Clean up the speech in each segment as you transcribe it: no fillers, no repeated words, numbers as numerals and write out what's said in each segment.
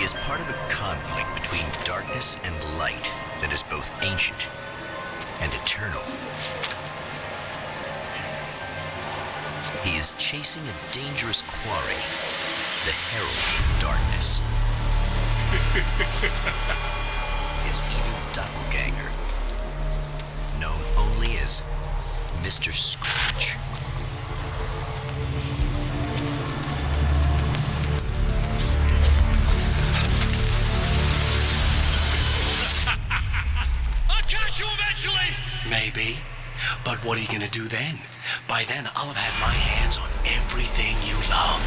is part of a conflict between darkness and light that is both ancient and eternal. He is chasing a dangerous quarry, the herald of darkness. His evil doppelganger, known only as Mr. Scratch. I'll catch you eventually! Maybe. But what are you gonna do then? By then, I'll have had my hands on everything you love.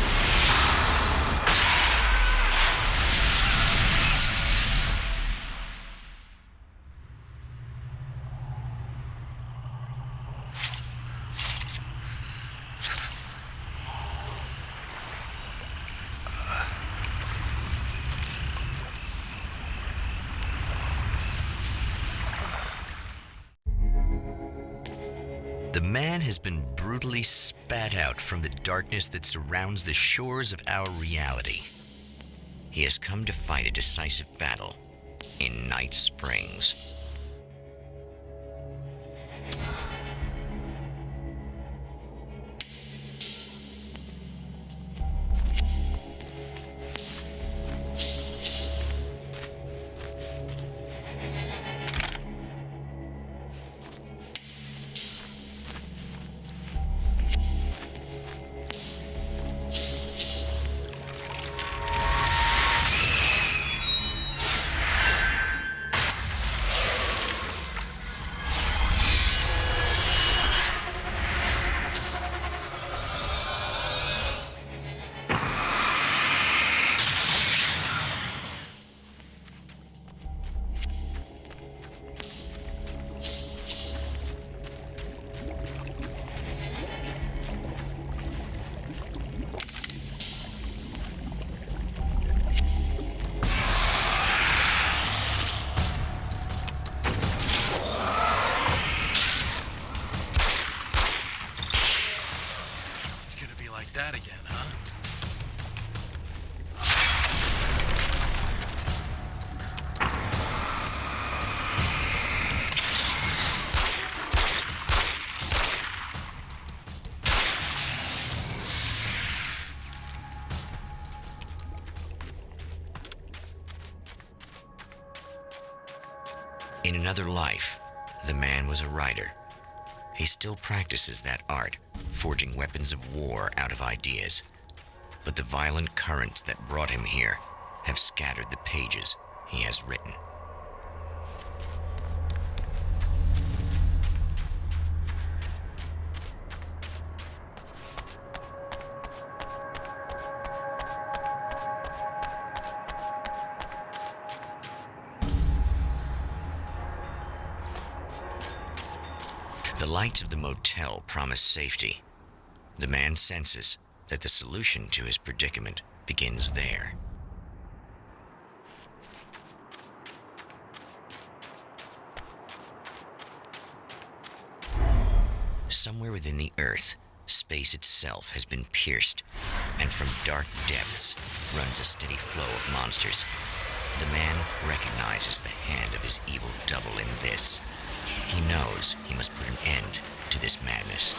The man has been brutally spat out from the darkness that surrounds the shores of our reality. He has come to fight a decisive battle in Night Springs. Like that again, huh? In another life, the man was a writer. He still practices that art, forging weapons of war out of ideas. But the violent currents that brought him here have scattered the pages he has written. The lights of the motel promise safety. The man senses that the solution to his predicament begins there. Somewhere within the earth, space itself has been pierced, and from dark depths runs a steady flow of monsters. The man recognizes the hand of his evil double in this. He knows he must put an end to this madness.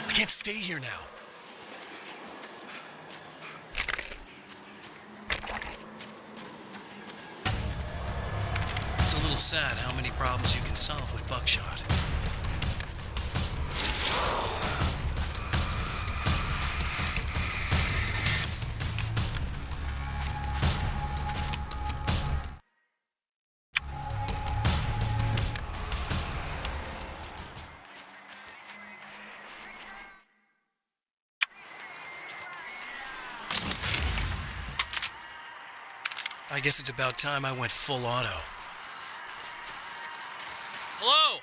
I can't stay here now. It's a little sad how many problems you can solve with buckshot. I guess it's about time I went full auto. Hello?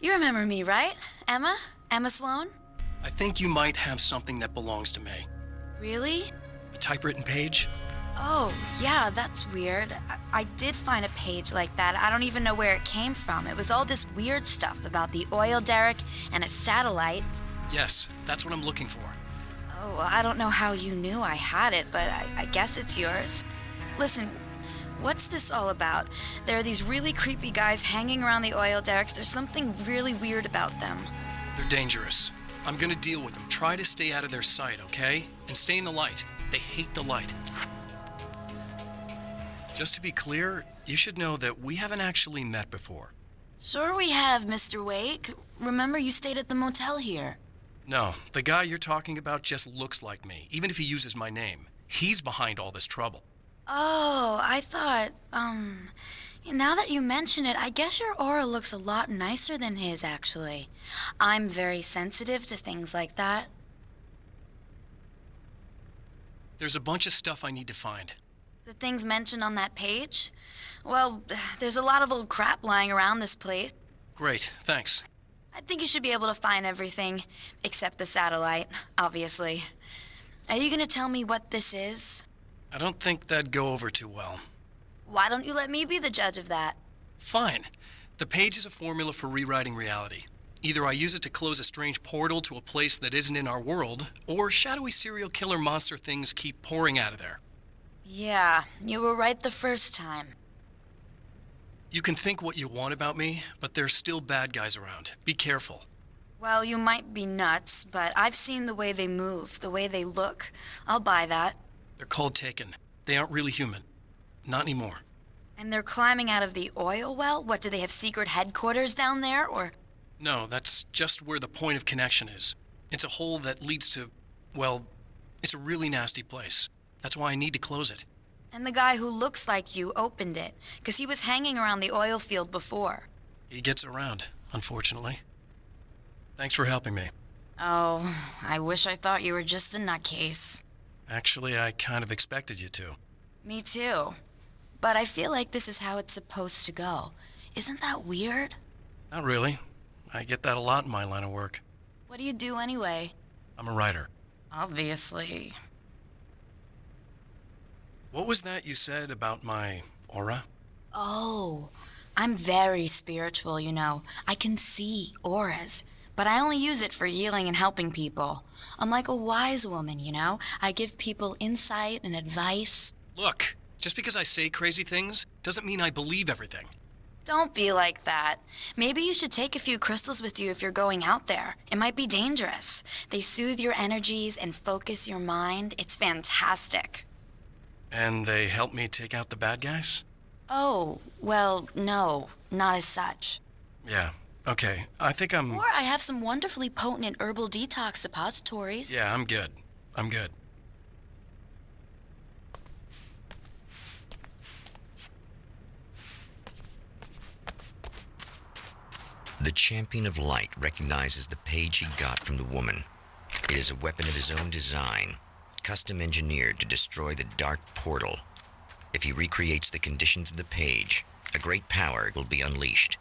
You remember me, right? Emma? Emma Sloan? I think you might have something that belongs to me. Really? A typewritten page? Oh, yeah, that's weird. I did find a page like that. I don't even know where it came from. It was all this weird stuff about the oil derrick and a satellite. Yes, that's what I'm looking for. Oh, well, I don't know how you knew I had it, but I guess it's yours. Listen, what's this all about? There are these really creepy guys hanging around the oil derricks. There's something really weird about them. They're dangerous. I'm gonna deal with them. Try to stay out of their sight, okay? And stay in the light. They hate the light. Just to be clear, you should know that we haven't actually met before. Sure we have, Mr. Wake. Remember you stayed at the motel here. No, the guy you're talking about just looks like me, even if he uses my name. He's behind all this trouble. Oh, I thought, now that you mention it, I guess your aura looks a lot nicer than his, actually. I'm very sensitive to things like that. There's a bunch of stuff I need to find. The things mentioned on that page? Well, there's a lot of old crap lying around this place. Great, thanks. I think you should be able to find everything, except the satellite, obviously. Are you gonna tell me what this is? I don't think that'd go over too well. Why don't you let me be the judge of that? Fine. The page is a formula for rewriting reality. Either I use it to close a strange portal to a place that isn't in our world, or shadowy serial killer monster things keep pouring out of there. Yeah, you were right the first time. You can think what you want about me, but there's still bad guys around. Be careful. Well, you might be nuts, but I've seen the way they move, the way they look. I'll buy that. They're called Taken. They aren't really human. Not anymore. And they're climbing out of the oil well? What, do they have secret headquarters down there, or...? No, that's just where the point of connection is. It's a hole that leads to, well, it's a really nasty place. That's why I need to close it. And the guy who looks like you opened it, because he was hanging around the oil field before. He gets around, unfortunately. Thanks for helping me. Oh, I wish I thought you were just a nutcase. Actually, I kind of expected you to. Me too. But I feel like this is how it's supposed to go. Isn't that weird? Not really. I get that a lot in my line of work. What do you do anyway? I'm a writer. Obviously. What was that you said about my aura? Oh, I'm very spiritual, you know. I can see auras, but I only use it for healing and helping people. I'm like a wise woman, you know? I give people insight and advice. Look, just because I say crazy things doesn't mean I believe everything. Don't be like that. Maybe you should take a few crystals with you if you're going out there. It might be dangerous. They soothe your energies and focus your mind. It's fantastic. And they help me take out the bad guys? Oh, well, no, not as such. Yeah, okay. I think I'm... Or I have some wonderfully potent and herbal detox suppositories. Yeah, I'm good. I'm good. The Champion of Light recognizes the page he got from the woman. It is a weapon of his own design, custom engineered to destroy the dark portal. If he recreates the conditions of the page, a great power will be unleashed.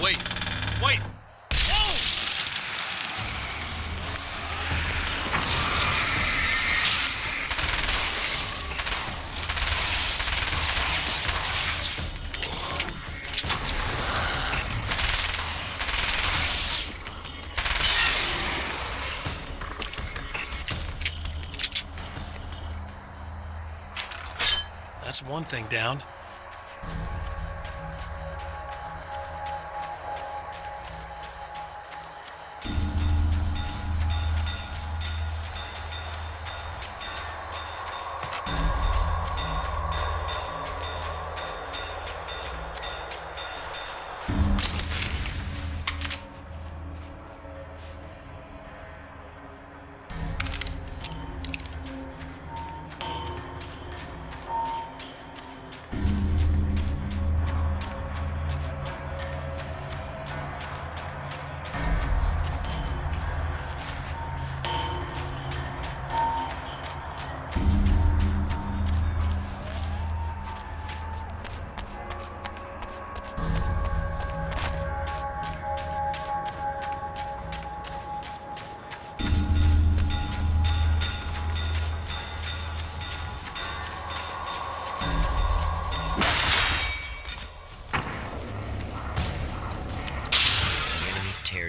Wait! Wait! Whoa! That's one thing down.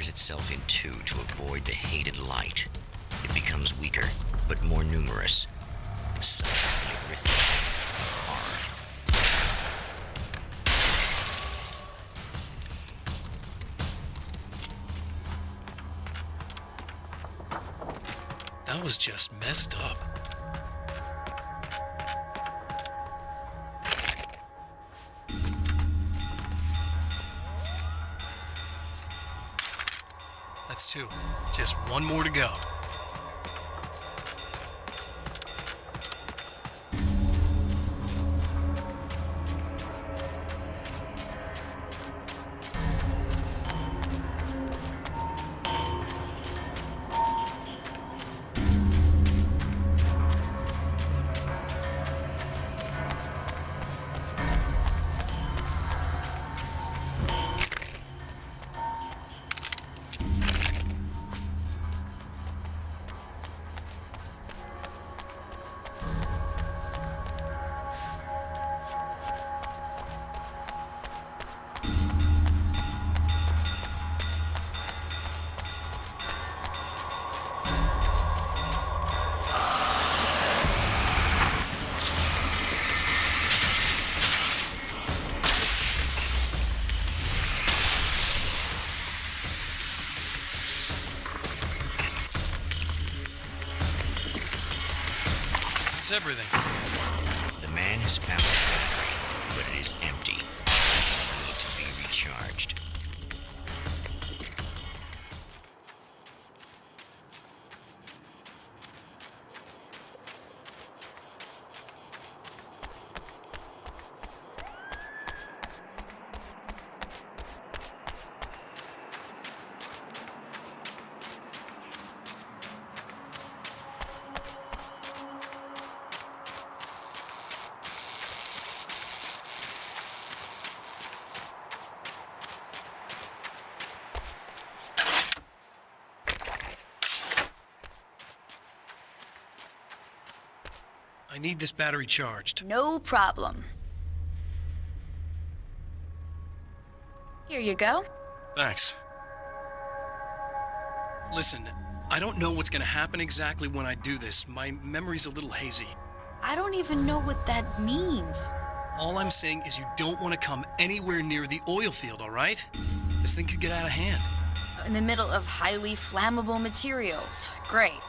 tears itself in two to avoid the hated light. It becomes weaker, but more numerous. Such is the arithmetic of horror. That was just messed up. That's two. Just one more to go. That's everything. The man has found the battery, but it is empty. It needs to be recharged. I need this battery charged. No problem. Here you go. Thanks. Listen, I don't know what's gonna happen exactly when I do this. My memory's a little hazy. I don't even know what that means. All I'm saying is you don't want to come anywhere near the oil field, all right? This thing could get out of hand. In the middle of highly flammable materials. Great.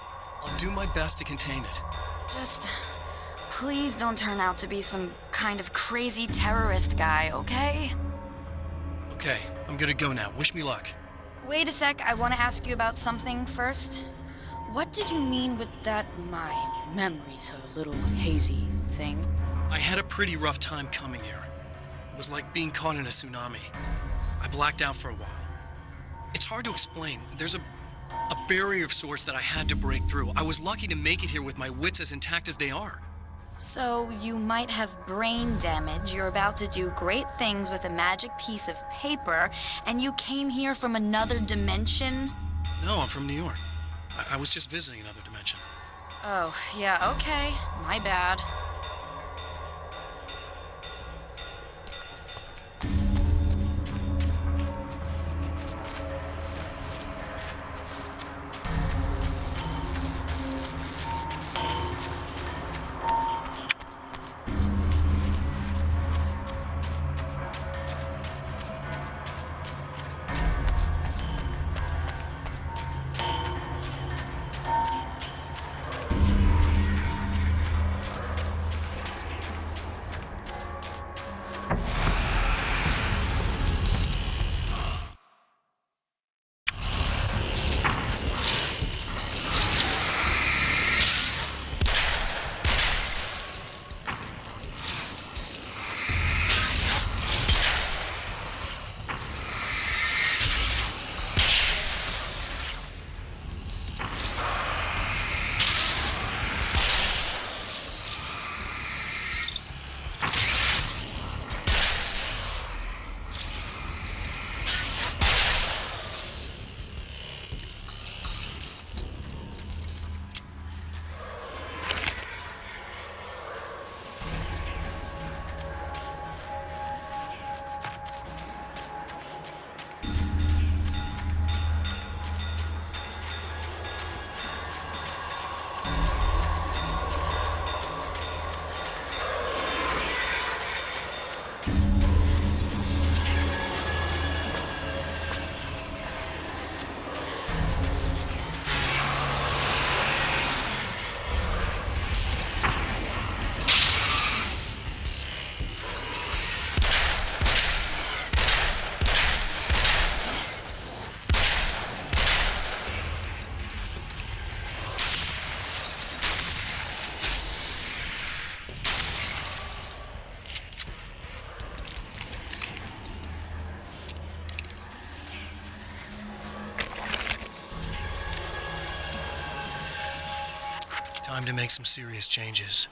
I'll do my best to contain it. Just please don't turn out to be some kind of crazy terrorist guy, okay? Okay, I'm gonna go now. Wish me luck. Wait a sec, I want to ask you about something first. What did you mean with that my memories are a little hazy thing? I had a pretty rough time coming here. It was like being caught in a tsunami. I blacked out for a while. It's hard to explain. There's a barrier of sorts that I had to break through. I was lucky to make it here with my wits as intact as they are. So you might have brain damage, you're about to do great things with a magic piece of paper, and you came here from another dimension? No, I'm from New York. I was just visiting another dimension. Oh, yeah, okay. My bad. Time to make some serious changes.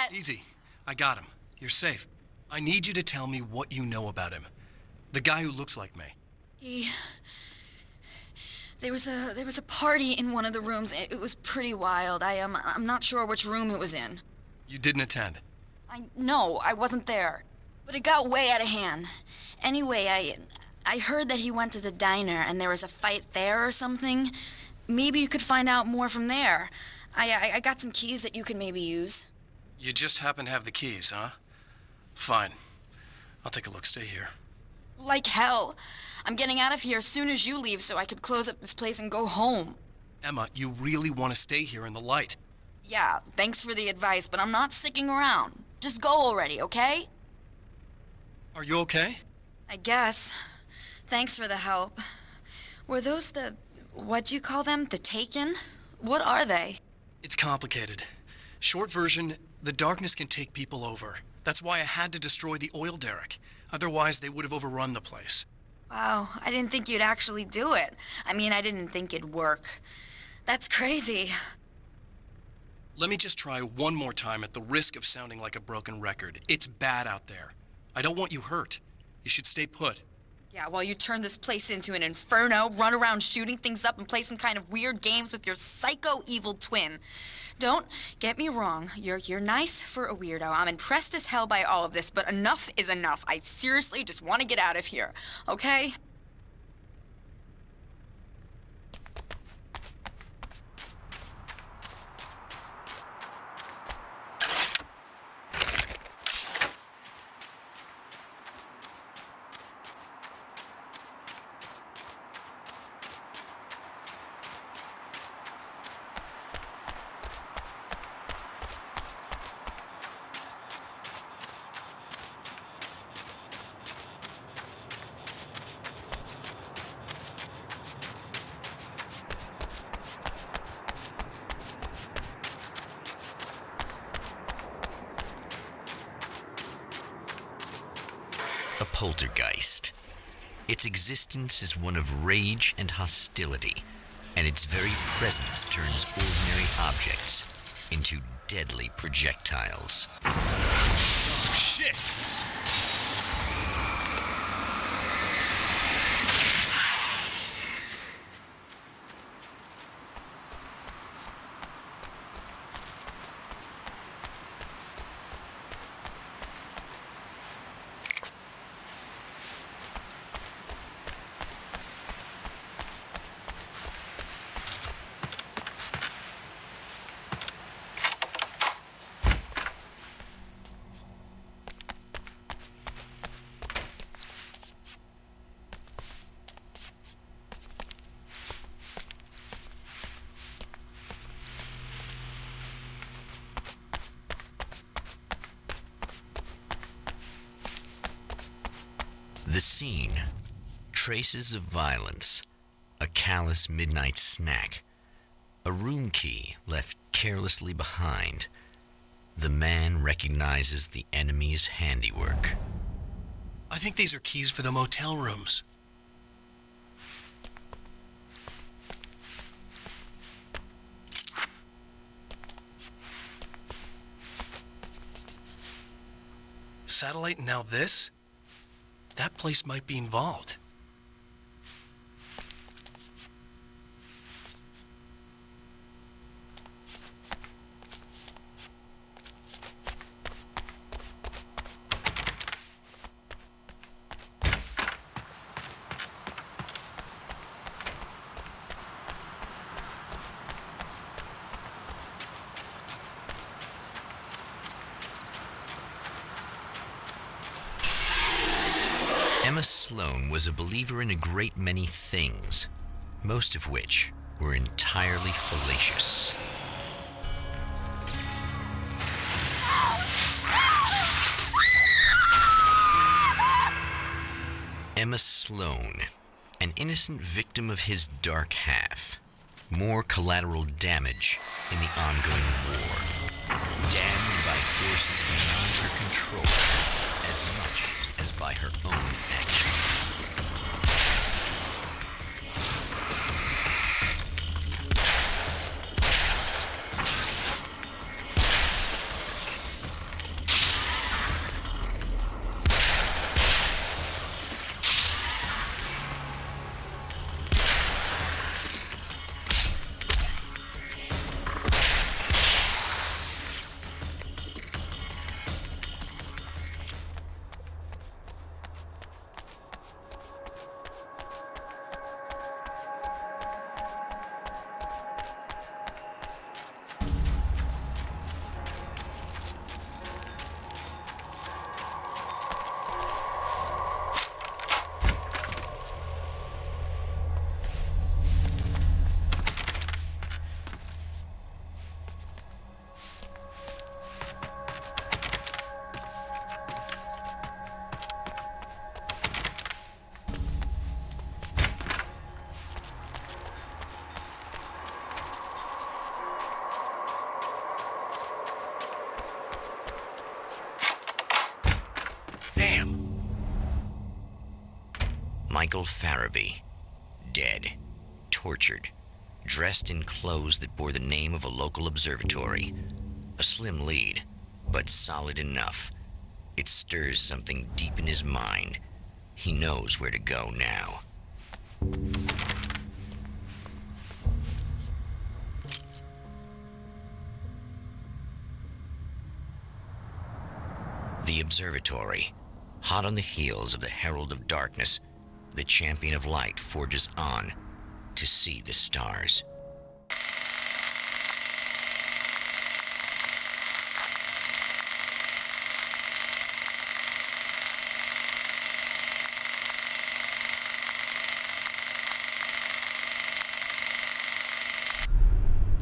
Easy. I got him. You're safe. I need you to tell me what you know about him. The guy who looks like me. There was a party in one of the rooms. It was pretty wild. I'm not sure which room it was in. You didn't attend? No, I wasn't there. But it got way out of hand. Anyway, I heard that he went to the diner and there was a fight there or something. Maybe you could find out more from there. I got some keys that you could maybe use. You just happen to have the keys, huh? Fine. I'll take a look. Stay here. Like hell. I'm getting out of here as soon as you leave so I could close up this place and go home. Emma, you really want to stay here in the light? Yeah, thanks for the advice, but I'm not sticking around. Just go already, okay? Are you okay? I guess. Thanks for the help. Were those what'd you call them? The Taken? What are they? It's complicated. Short version, the darkness can take people over. That's why I had to destroy the oil derrick. Otherwise, they would have overrun the place. Wow, I didn't think you'd actually do it. I mean, I didn't think it'd work. That's crazy. Let me just try one more time at the risk of sounding like a broken record. It's bad out there. I don't want you hurt. You should stay put. Yeah, while you turn this place into an inferno, run around shooting things up and play some kind of weird games with your psycho evil twin. Don't get me wrong, you're nice for a weirdo. I'm impressed as hell by all of this, but enough is enough. I seriously just want to get out of here, okay? poltergeist. Its existence is one of rage and hostility, and its very presence turns ordinary objects into deadly projectiles. Oh, shit! The scene, traces of violence, a callous midnight snack, a room key left carelessly behind. The man recognizes the enemy's handiwork. I think these are keys for the motel rooms. Satellite and now this? That place might be involved. Emma Sloan was a believer in a great many things, most of which were entirely fallacious. Emma Sloan, an innocent victim of his dark half. More collateral damage in the ongoing war. Damned by forces beyond her control, as much as by her own actions. Damn. Michael Farabee, dead, tortured, dressed in clothes that bore the name of a local observatory. A slim lead, but solid enough. It stirs something deep in his mind. He knows where to go now. The observatory, hot on the heels of the Herald of Darkness, the champion of light forges on to see the stars.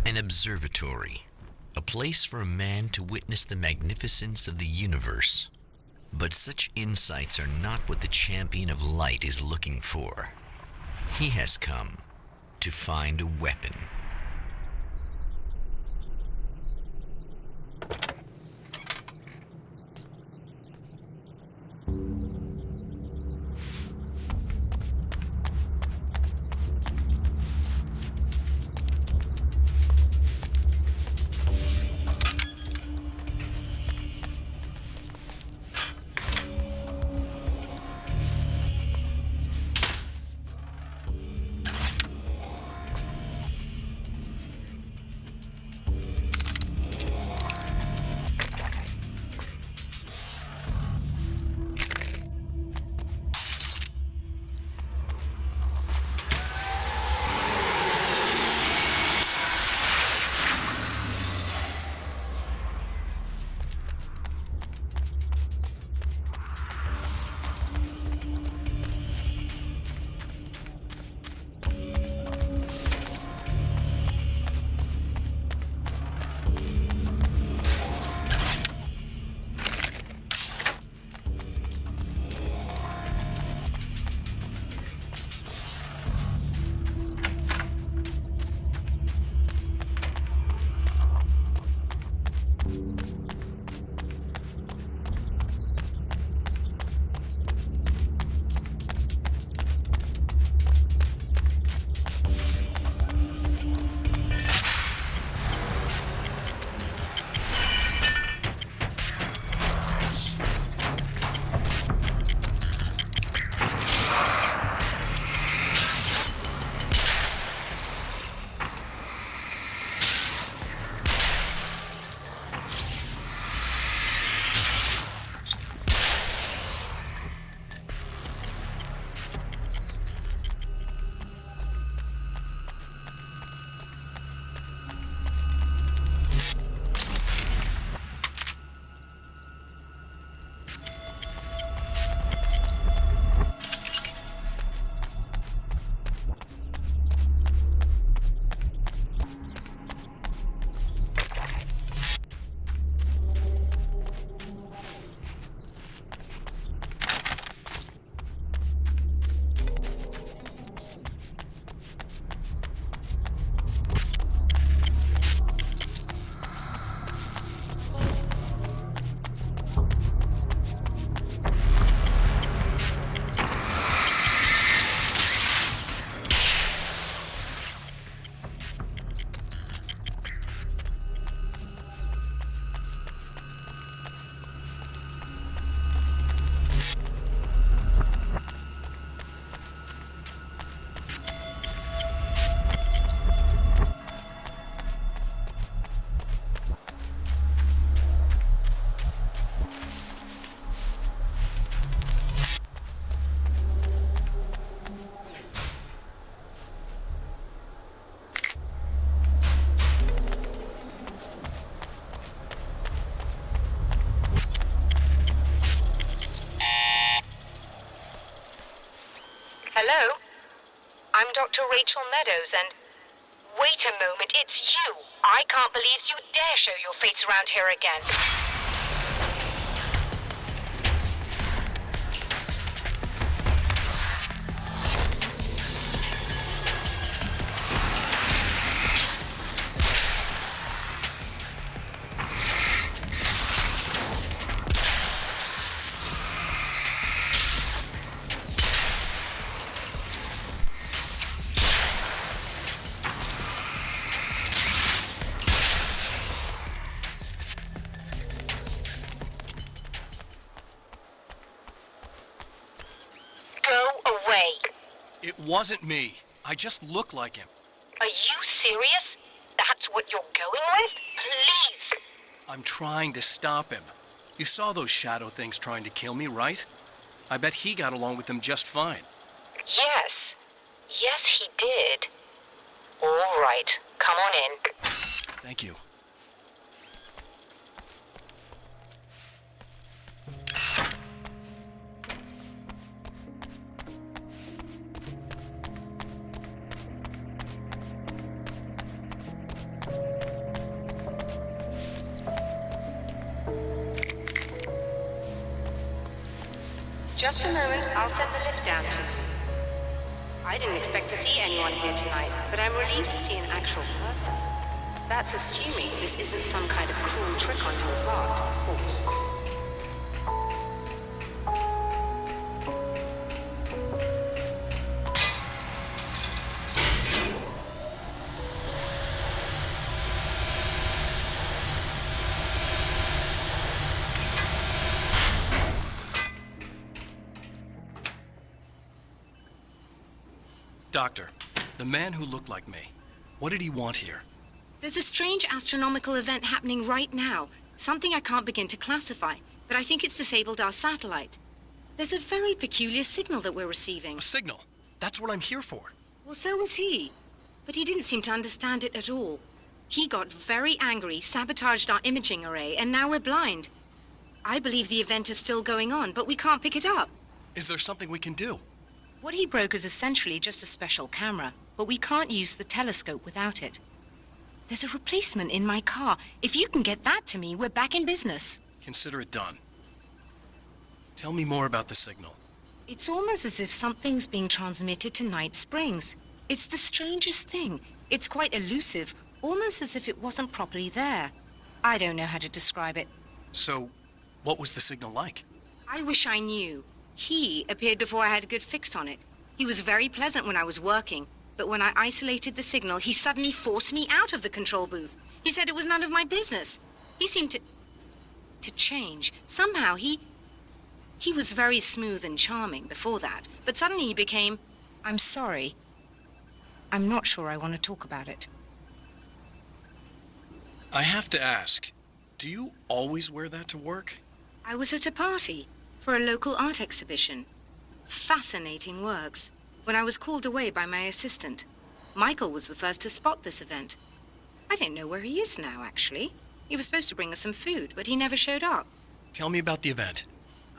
An observatory, a place for a man to witness the magnificence of the universe. But such insights are not what the champion of light is looking for. He has come to find a weapon. Hello? I'm Dr. Rachel Meadows, and... Wait a moment, it's you! I can't believe you dare show your face around here again. Go away. It wasn't me. I just look like him. Are you serious? That's what you're going with? Please. I'm trying to stop him. You saw those shadow things trying to kill me, right? I bet he got along with them just fine. Yes. Yes, he did. All right. Come on in. Thank you. Just a moment, I'll send the lift down to you. I didn't expect to see anyone here tonight, but I'm relieved to see an actual person. That's assuming this isn't some kind of cruel trick on your part, of course. Doctor, the man who looked like me, what did he want here? There's a strange astronomical event happening right now. Something I can't begin to classify, but I think it's disabled our satellite. There's a very peculiar signal that we're receiving. A signal? That's what I'm here for. Well, so was he. But he didn't seem to understand it at all. He got very angry, sabotaged our imaging array, and now we're blind. I believe the event is still going on, but we can't pick it up. Is there something we can do? What he broke is essentially just a special camera, but we can't use the telescope without it. There's a replacement in my car. If you can get that to me, we're back in business. Consider it done. Tell me more about the signal. It's almost as if something's being transmitted to Night Springs. It's the strangest thing. It's quite elusive, almost as if it wasn't properly there. I don't know how to describe it. So, what was the signal like? I wish I knew. He appeared before I had a good fix on it. He was very pleasant when I was working, but when I isolated the signal, he suddenly forced me out of the control booth. He said it was none of my business. He seemed to change. Somehow he was very smooth and charming before that, but suddenly he became, I'm sorry. I'm not sure I want to talk about it. I have to ask, do you always wear that to work? I was at a party for a local art exhibition. Fascinating works. When I was called away by my assistant, Michael was the first to spot this event. I don't know where he is now, actually. He was supposed to bring us some food, but he never showed up. Tell me about the event.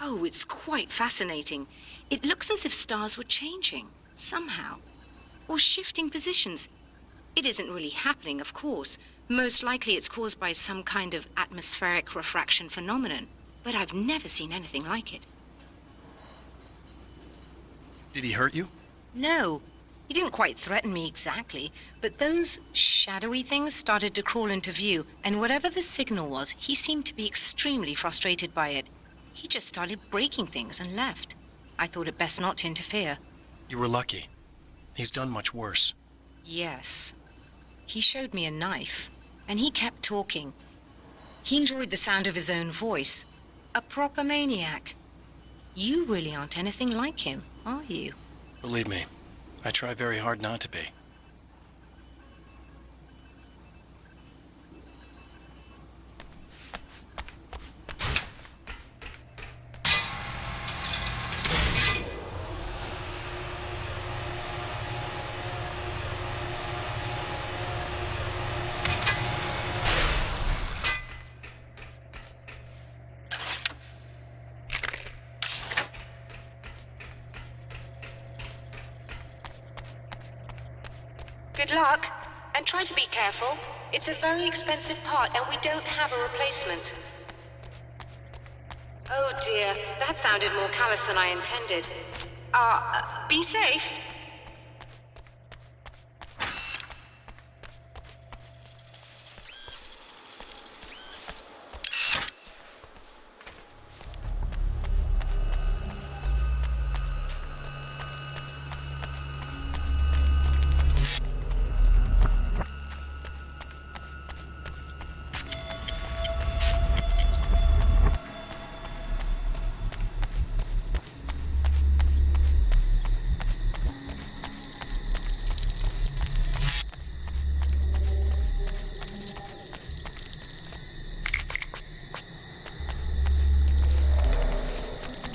Oh, it's quite fascinating. It looks as if stars were changing, somehow. Or shifting positions. It isn't really happening, of course. Most likely it's caused by some kind of atmospheric refraction phenomenon. But I've never seen anything like it. Did he hurt you? No. He didn't quite threaten me exactly, but those shadowy things started to crawl into view, and whatever the signal was, he seemed to be extremely frustrated by it. He just started breaking things and left. I thought it best not to interfere. You were lucky. He's done much worse. Yes. He showed me a knife, and he kept talking. He enjoyed the sound of his own voice. A proper maniac. You really aren't anything like him, are you? Believe me, I try very hard not to be. Good luck, and try to be careful. It's a very expensive part, and we don't have a replacement. Oh dear, that sounded more callous than I intended. Be safe.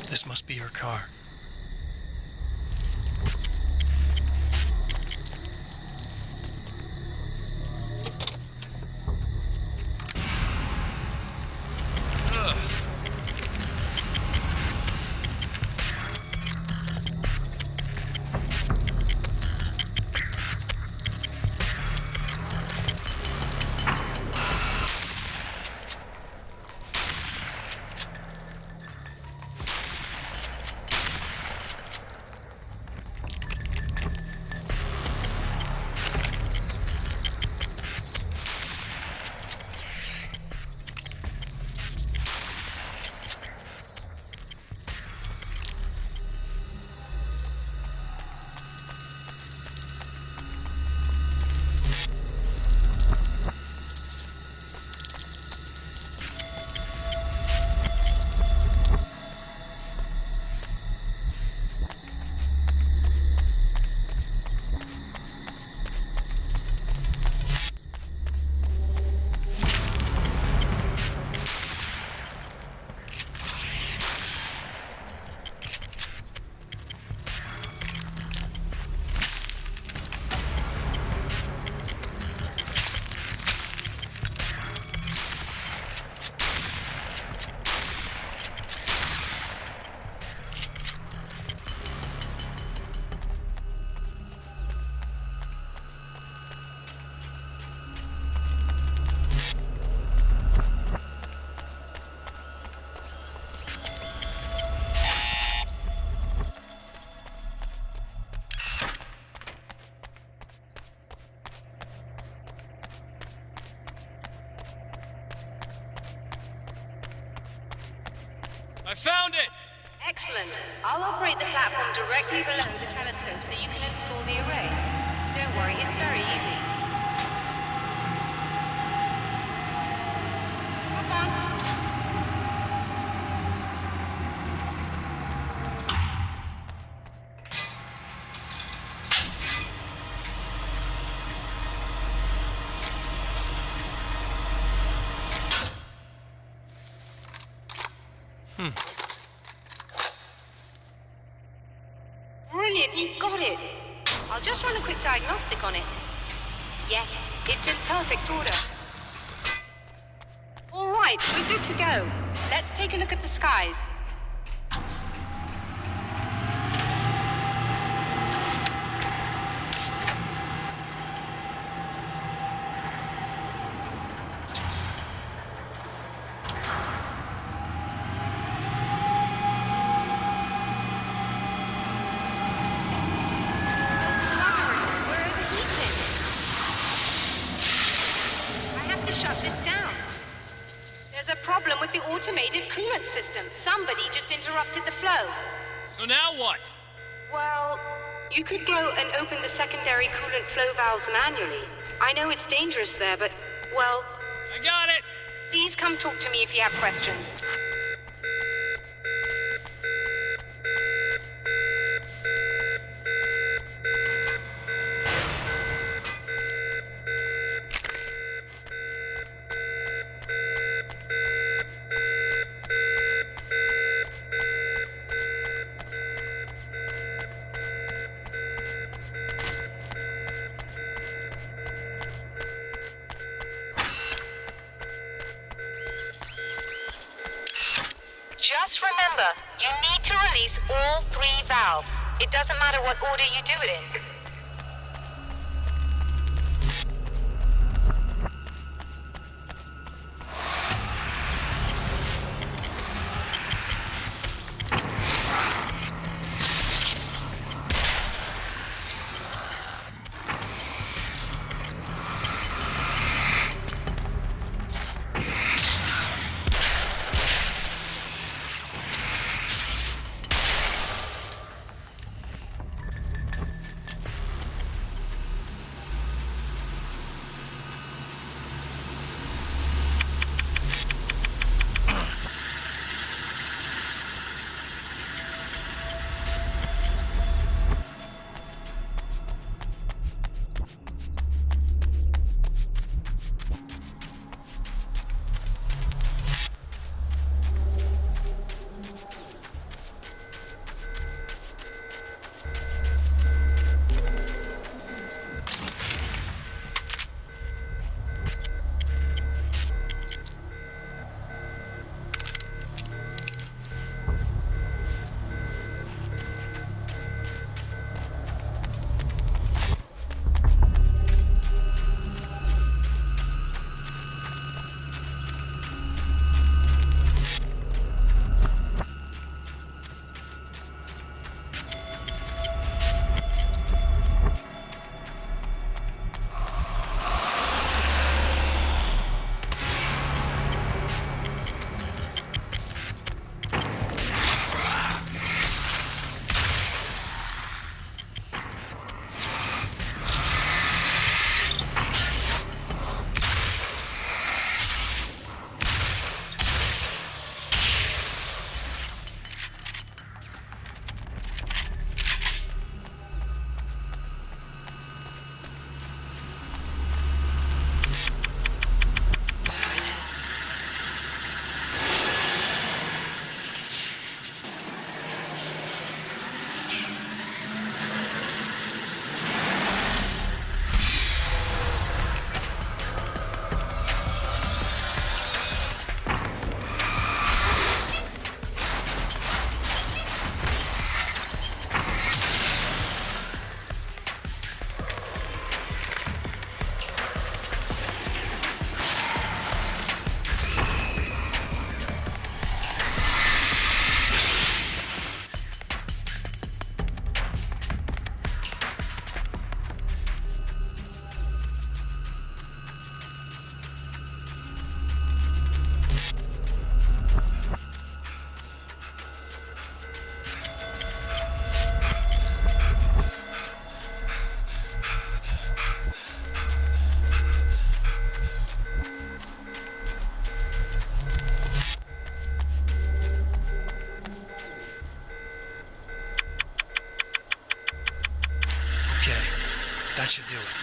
This must be your car. I found it! Excellent. I'll operate the platform directly below the telescope so you can install the array. Don't worry, it's very easy. Hop on. Brilliant, you got it. I'll just run a quick diagnostic on it. Yes, it's in perfect order. All right, we're good to go. Let's take a look at the skies. Shut this down. There's a problem with the automated coolant system. Somebody just interrupted the flow. So now what? Well, you could go and open the secondary coolant flow valves manually. I know it's dangerous there, but, well... I got it! Please come talk to me if you have questions. Just remember, you need to release all 3 valves. It doesn't matter what order you do it in. should do it.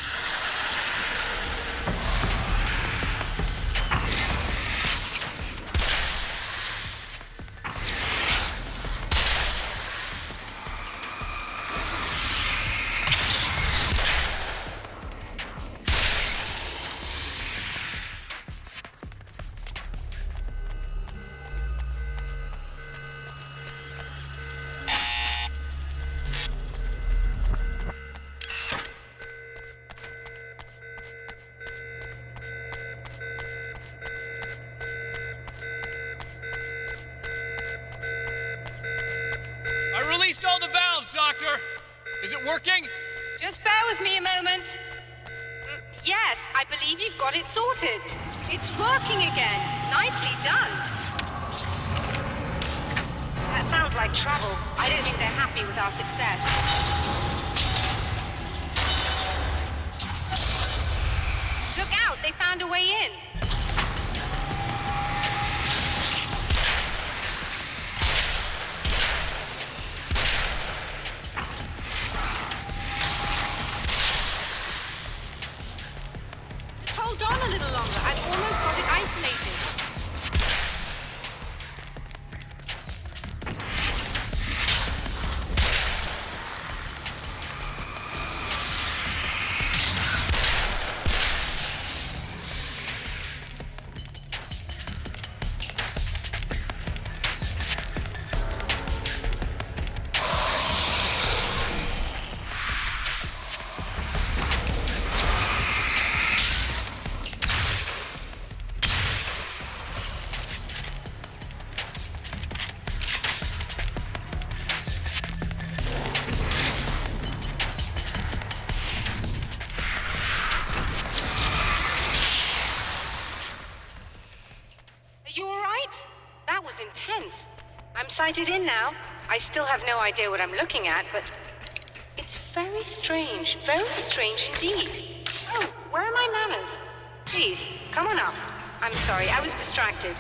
I released all the valves, Doctor! Is it working? Just bear with me a moment. Yes, I believe you've got it sorted. It's working again. Nicely done. That sounds like trouble. I don't think they're happy with our success. Look out, they found a way in. Just hold on a little longer. I've almost got it isolated. Are you all right? That was intense. I'm sighted in now. I still have no idea what I'm looking at, but it's very strange indeed. Oh, where are my manners? Please, come on up. I'm sorry, I was distracted.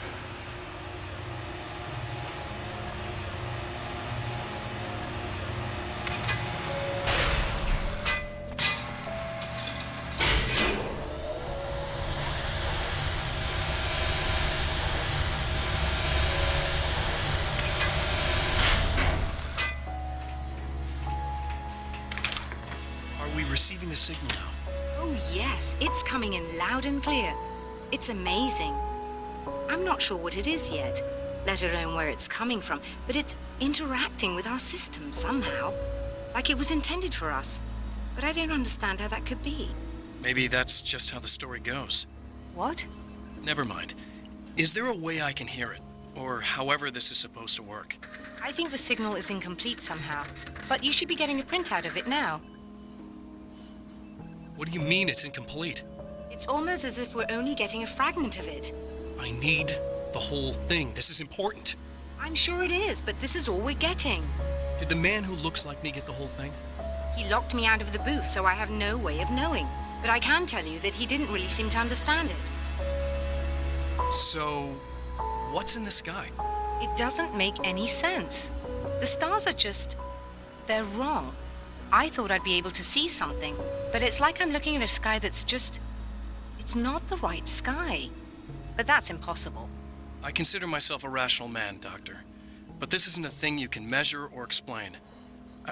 Are we receiving the signal now? Oh yes, it's coming in loud and clear. It's amazing. I'm not sure what it is yet, let alone where it's coming from, but it's interacting with our system somehow. Like it was intended for us. But I don't understand how that could be. Maybe that's just how the story goes. What? Never mind. Is there a way I can hear it? Or however this is supposed to work? I think the signal is incomplete somehow, but you should be getting a printout of it now. What do you mean it's incomplete? It's almost as if we're only getting a fragment of it. I need the whole thing. This is important. I'm sure it is, but this is all we're getting. Did the man who looks like me get the whole thing? He locked me out of the booth, so I have no way of knowing. But I can tell you that he didn't really seem to understand it. So, what's in the sky? It doesn't make any sense. The stars are just... they're wrong. I thought I'd be able to see something, but it's like I'm looking at a sky that's just... it's not the right sky. But that's impossible. I consider myself a rational man, Doctor. But this isn't a thing you can measure or explain.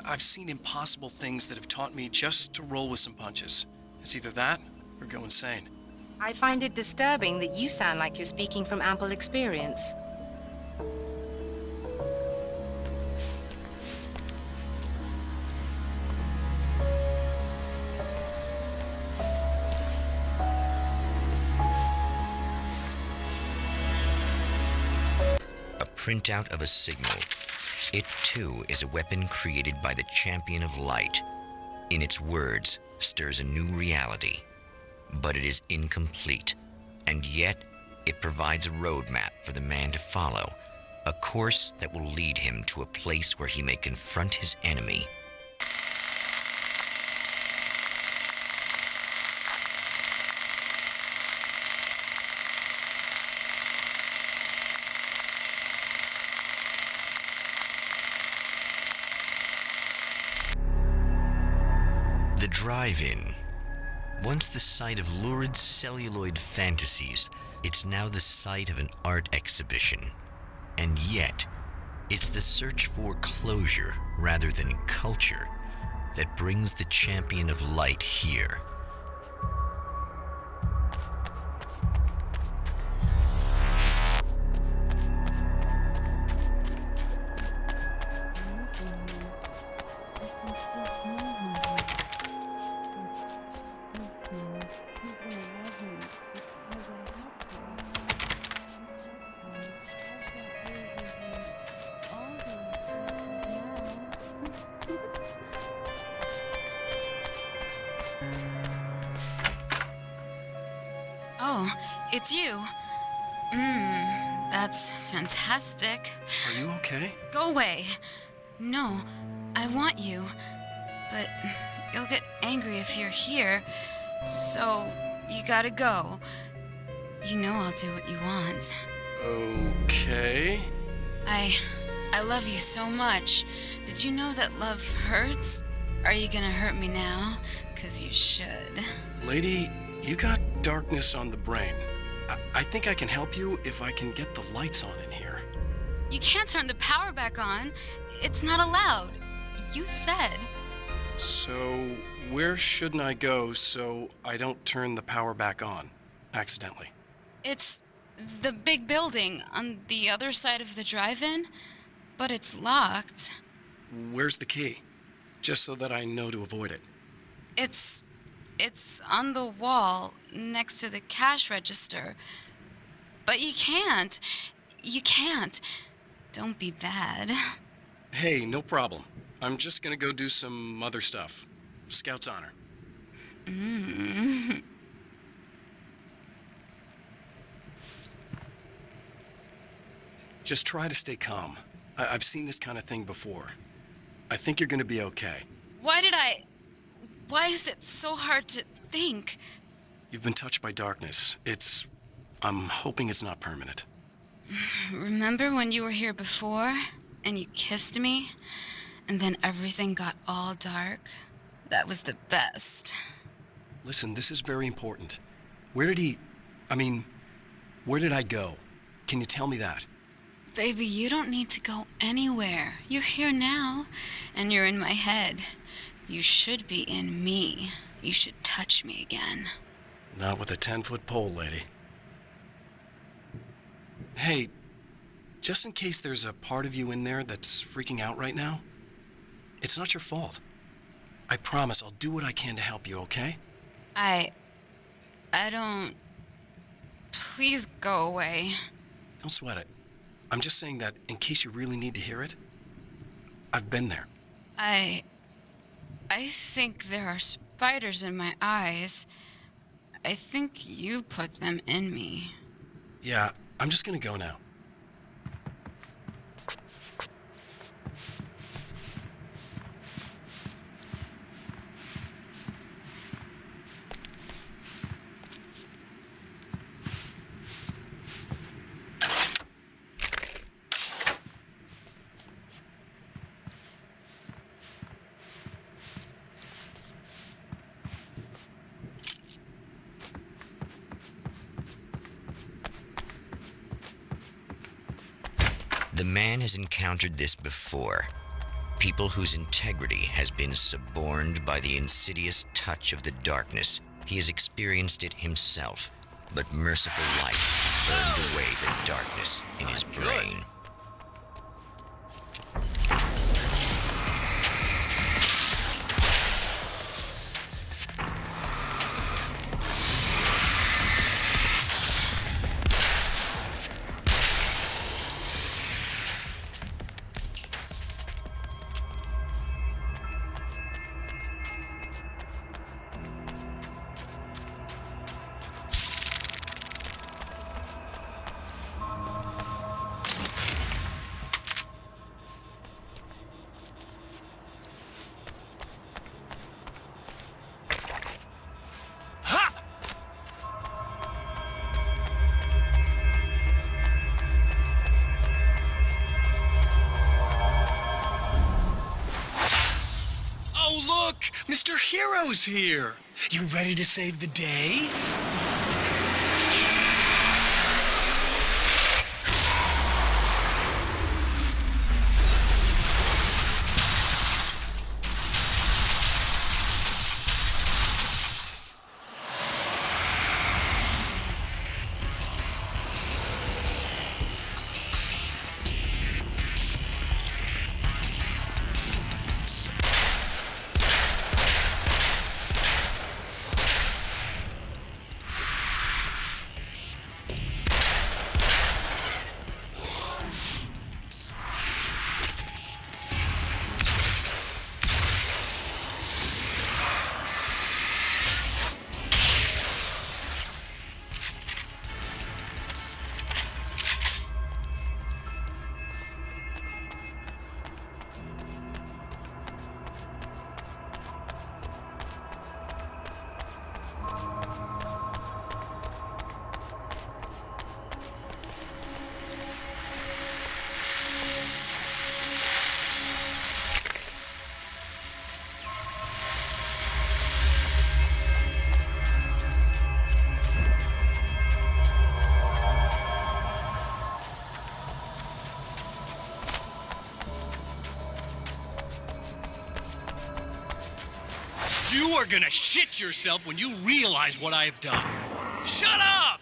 I've seen impossible things that have taught me just to roll with some punches. It's either that or go insane. I find it disturbing that you sound like you're speaking from ample experience. A printout of a signal. It too is a weapon created by the champion of light. In its words, stirs a new reality. But it is incomplete, and yet it provides a roadmap for the man to follow, a course that will lead him to a place where he may confront his enemy. The drive-in Once the site of lurid celluloid fantasies, it's now the site of an art exhibition. And yet, it's the search for closure rather than culture that brings the champion of light here. Oh, it's you. That's fantastic. Are you okay? Go away. No, I want you. But you'll get angry if you're here. So, you gotta go. You know I'll do what you want. Okay. I love you so much. Did you know that love hurts? Are you gonna hurt me now? 'Cause you should. Lady, you got darkness on the brain. I think I can help you if I can get the lights on in here. You can't turn the power back on. It's not allowed. You said. So, where shouldn't I go so I don't turn the power back on accidentally? It's the big building on the other side of the drive-in, but it's locked. Where's the key? Just so that I know to avoid it. It's on the wall next to the cash register. But you can't. You can't. Don't be bad. Hey, no problem. I'm just gonna go do some other stuff. Scout's honor. Just try to stay calm. I've seen this kind of thing before. I think you're gonna be okay. Why is it so hard to think? You've been touched by darkness. I'm hoping it's not permanent. Remember when you were here before and you kissed me and then everything got all dark? That was the best. Listen, this is very important. Where did I go? Can you tell me that? Baby, you don't need to go anywhere. You're here now and you're in my head. You should be in me. You should touch me again. Not with a 10-foot pole, lady. Hey, just in case there's a part of you in there that's freaking out right now, it's not your fault. I promise I'll do what I can to help you, okay? I don't... Please go away. Don't sweat it. I'm just saying that in case you really need to hear it, I've been there. I think there are spiders in my eyes. I think you put them in me. Yeah, I'm just gonna go now. The man has encountered this before. People whose integrity has been suborned by the insidious touch of the darkness. He has experienced it himself, but merciful light burned away the darkness in his brain. Oh, look! Mr. Hero's here! You ready to save the day? You are gonna shit yourself when you realize what I have done. Shut up!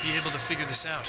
Be able to figure this out.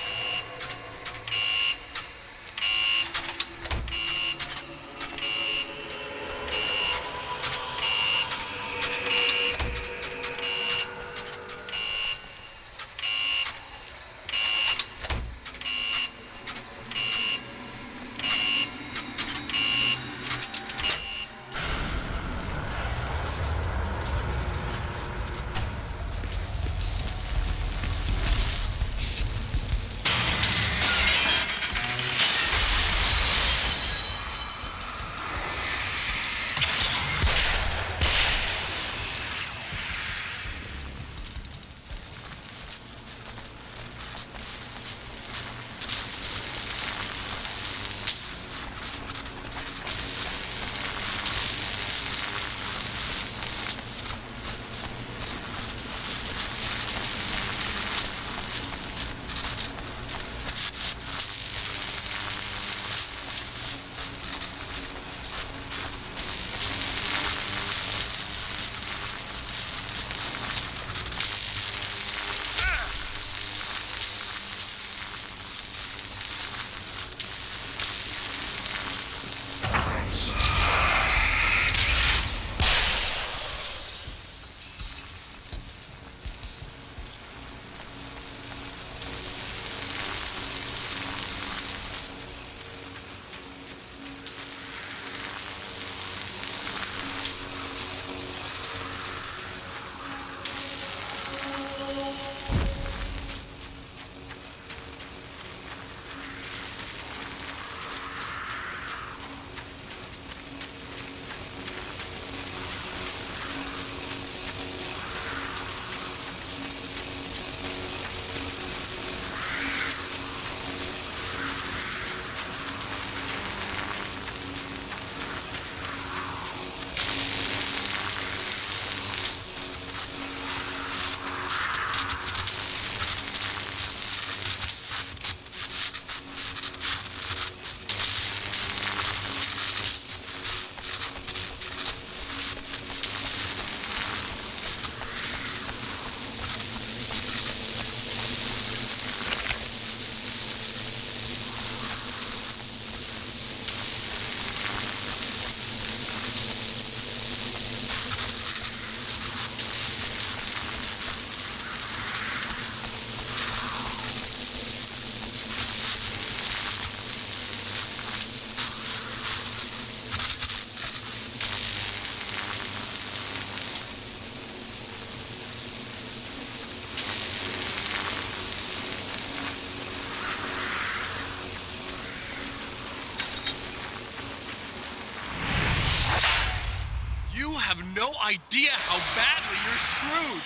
have no idea how badly you're screwed.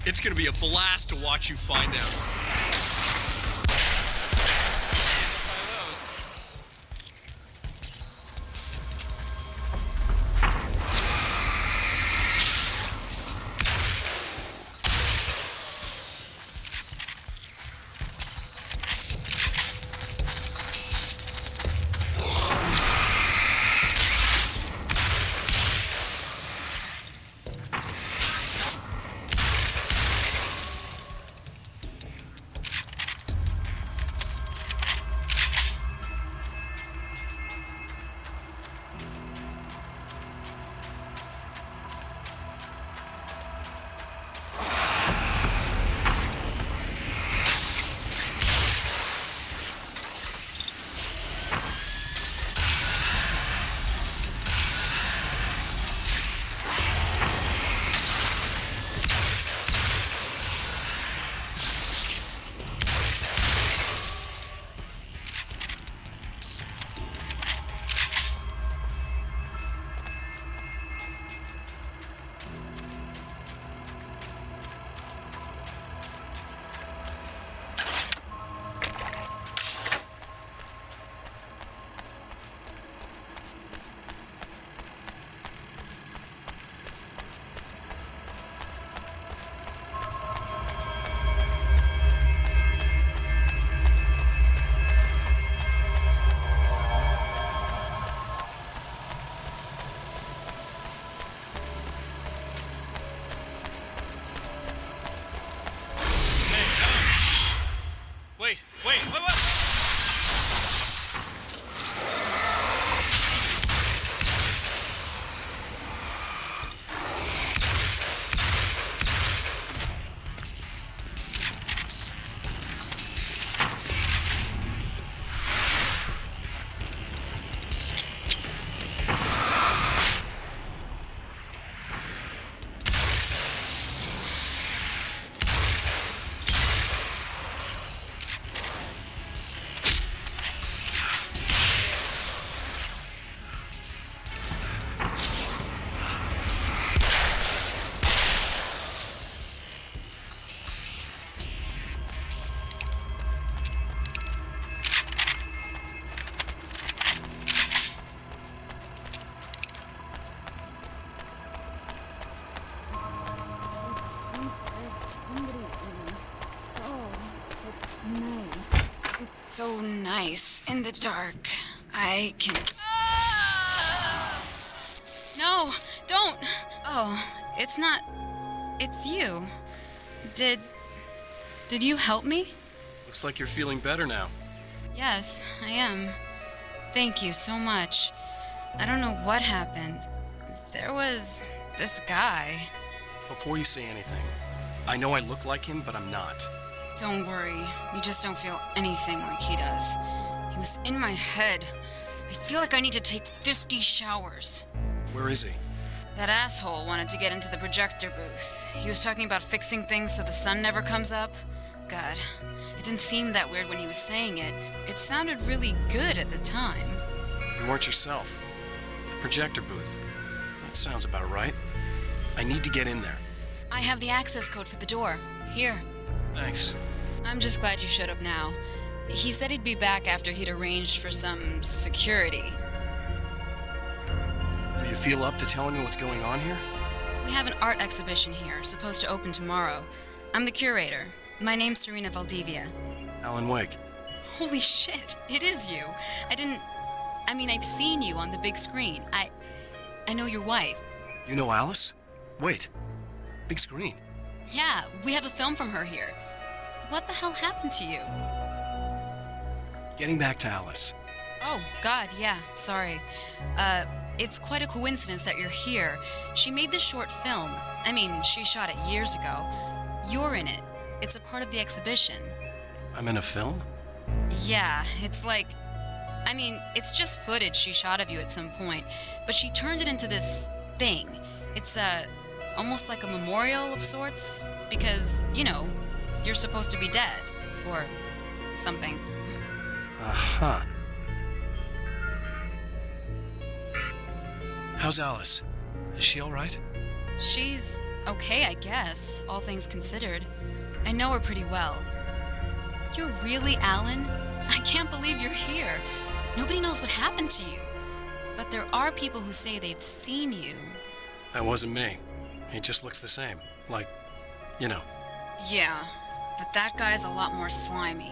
It's gonna be a blast to watch you find out. Wait. So nice in the dark. I can... No, don't! Oh, it's not... It's you. Did you help me? Looks like you're feeling better now. Yes, I am. Thank you so much. I don't know what happened. There was this guy. Before you say anything, I know I look like him, but I'm not. Don't worry. You just don't feel anything like he does. He was in my head. I feel like I need to take 50 showers. Where is he? That asshole wanted to get into the projector booth. He was talking about fixing things so the sun never comes up. God, it didn't seem that weird when he was saying it. It sounded really good at the time. You weren't yourself. The projector booth. That sounds about right. I need to get in there. I have the access code for the door. Here. Thanks. I'm just glad you showed up now. He said he'd be back after he'd arranged for some security. Do you feel up to telling me what's going on here? We have an art exhibition here, supposed to open tomorrow. I'm the curator. My name's Serena Valdivia. Alan Wake. Holy shit, it is you. I've seen you on the big screen. I know your wife. You know Alice? Wait. Big screen. Yeah, we have a film from her here. What the hell happened to you? Getting back to Alice. Oh, God, yeah, sorry. It's quite a coincidence that you're here. She made this short film. She shot it years ago. You're in it. It's a part of the exhibition. I'm in a film? Yeah, it's just footage she shot of you at some point, but she turned it into this thing. It's, almost like a memorial of sorts, because, you're supposed to be dead, or something. Uh-huh. How's Alice? Is Is she all right? She's okay, I guess, all things considered. I know her pretty well. You're really Alan? I can't believe you're here. Nobody knows what happened to you. But there are people who say they've seen you. That wasn't me. He just looks the same. Like, you know. Yeah, but that guy's a lot more slimy.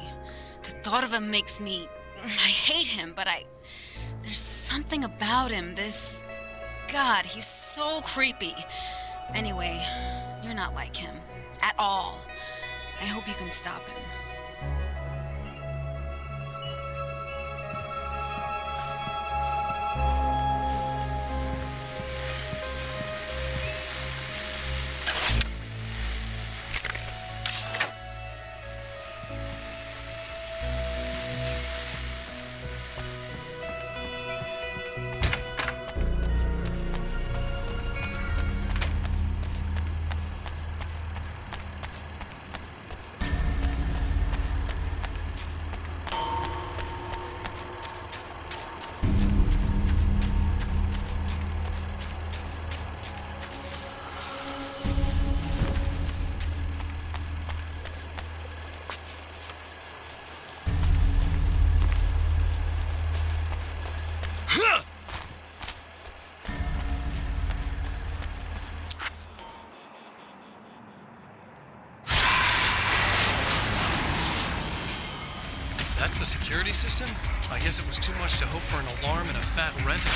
The thought of him makes me... I hate him, but there's something about him, this... God, he's so creepy. Anyway, you're not like him. At all. I hope you can stop him. That's the security system? I guess it was too much to hope for an alarm and a fat rent-a.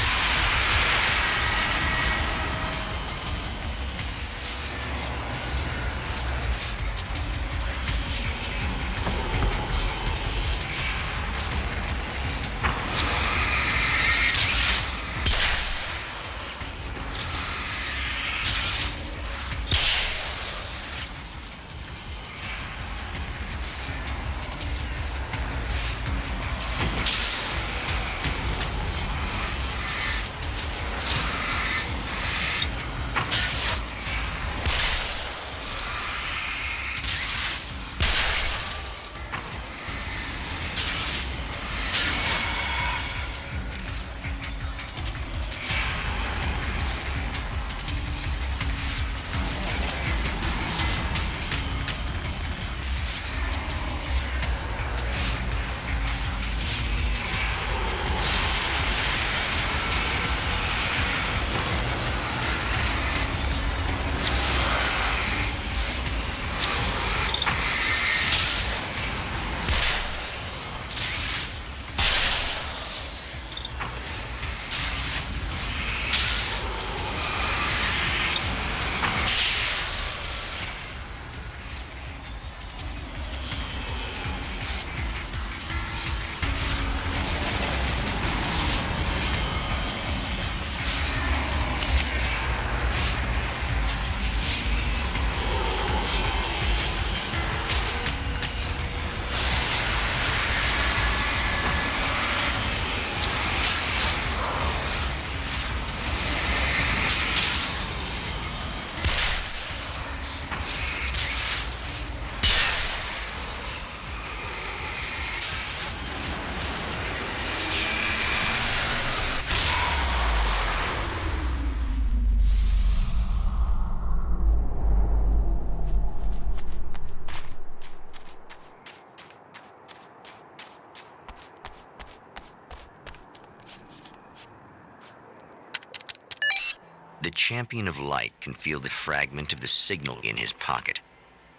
The champion of light can feel the fragment of the signal in his pocket,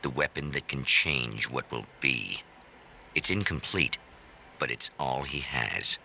the weapon that can change what will be. It's incomplete, but it's all he has.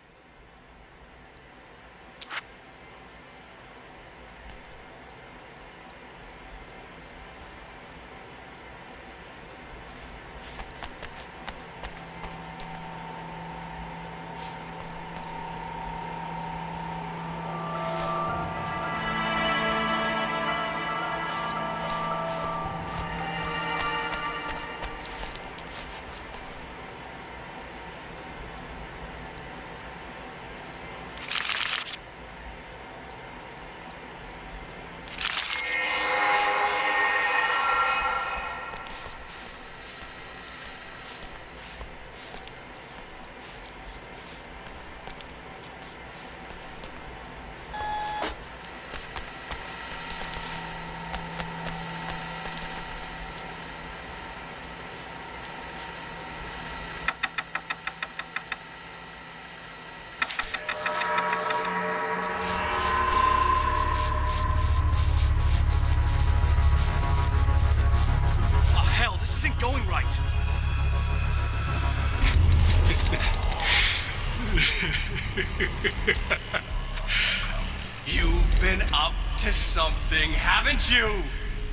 been up to something, haven't you?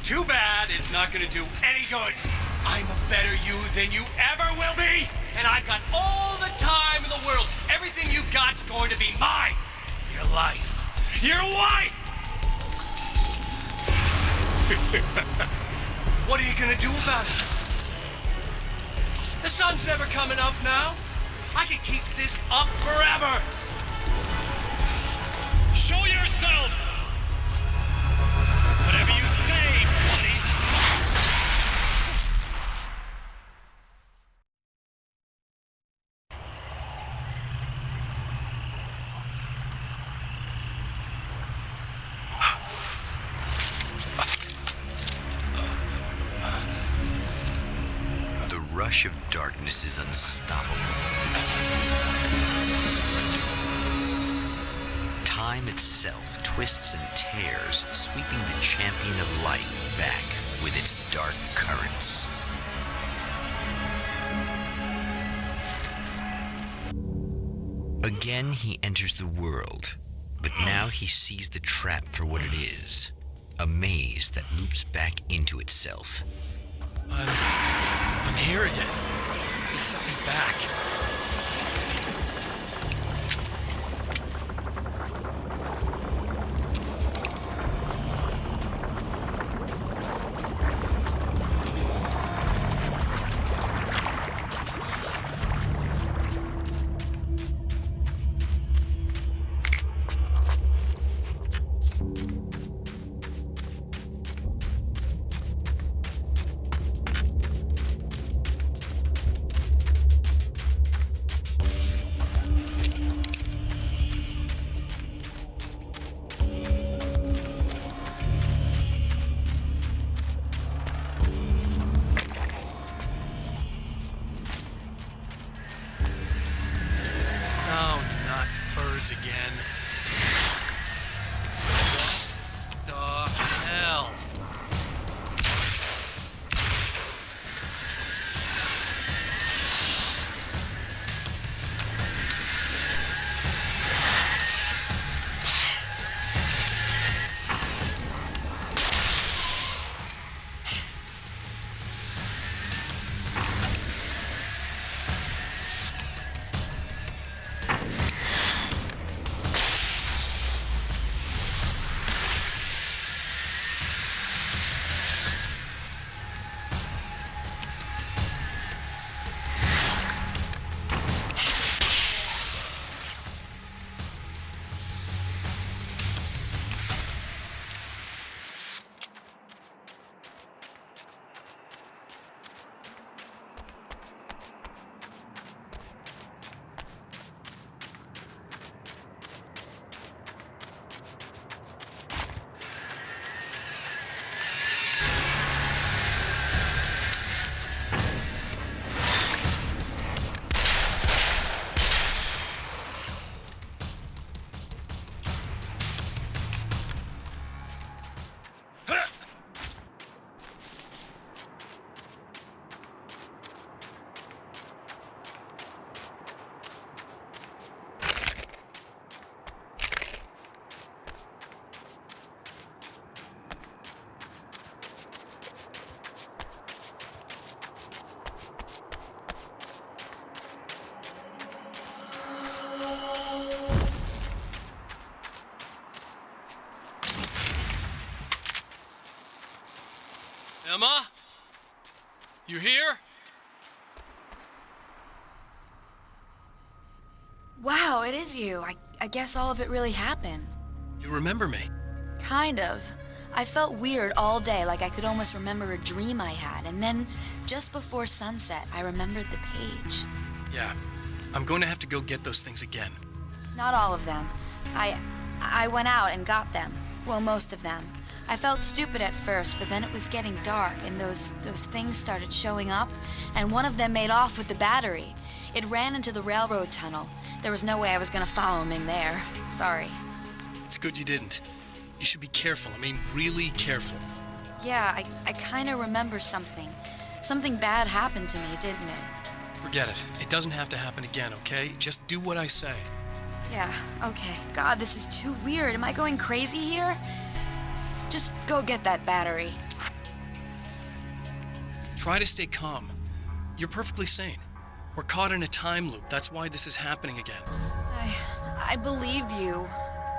Too bad it's not gonna do any good. I'm a better you than you ever will be, and I've got all the time in the world. Everything you've got's going to be mine. Your life. Your wife! What are you gonna do about it? The sun's never coming up now. I can keep this up forever. Show yourself! Whatever you say, buddy. The rush of darkness is unstoppable. Time itself twists and tears, sweeping the champion of light back with its dark currents. Again, he enters the world, but now he sees the trap for what it is, a maze that loops back into itself. I'm here again. He sent me back. Again. What the hell? Emma? You here? Wow, it is you. I guess all of it really happened. You remember me? Kind of. I felt weird all day, like I could almost remember a dream I had, and then just before sunset, I remembered the page. Yeah. I'm going to have to go get those things again. Not all of them. I went out and got them. Well, most of them. I felt stupid at first, but then it was getting dark, and those things started showing up, and one of them made off with the battery. It ran into the railroad tunnel. There was no way I was gonna follow him in there. Sorry. It's good you didn't. You should be careful. I mean, really careful. Yeah, I kinda remember something. Something bad happened to me, didn't it? Forget it. It doesn't have to happen again, okay? Just do what I say. Yeah, okay. God, this is too weird. Am I going crazy here? Just go get that battery. Try to stay calm. You're perfectly sane. We're caught in a time loop. That's why this is happening again. I believe you.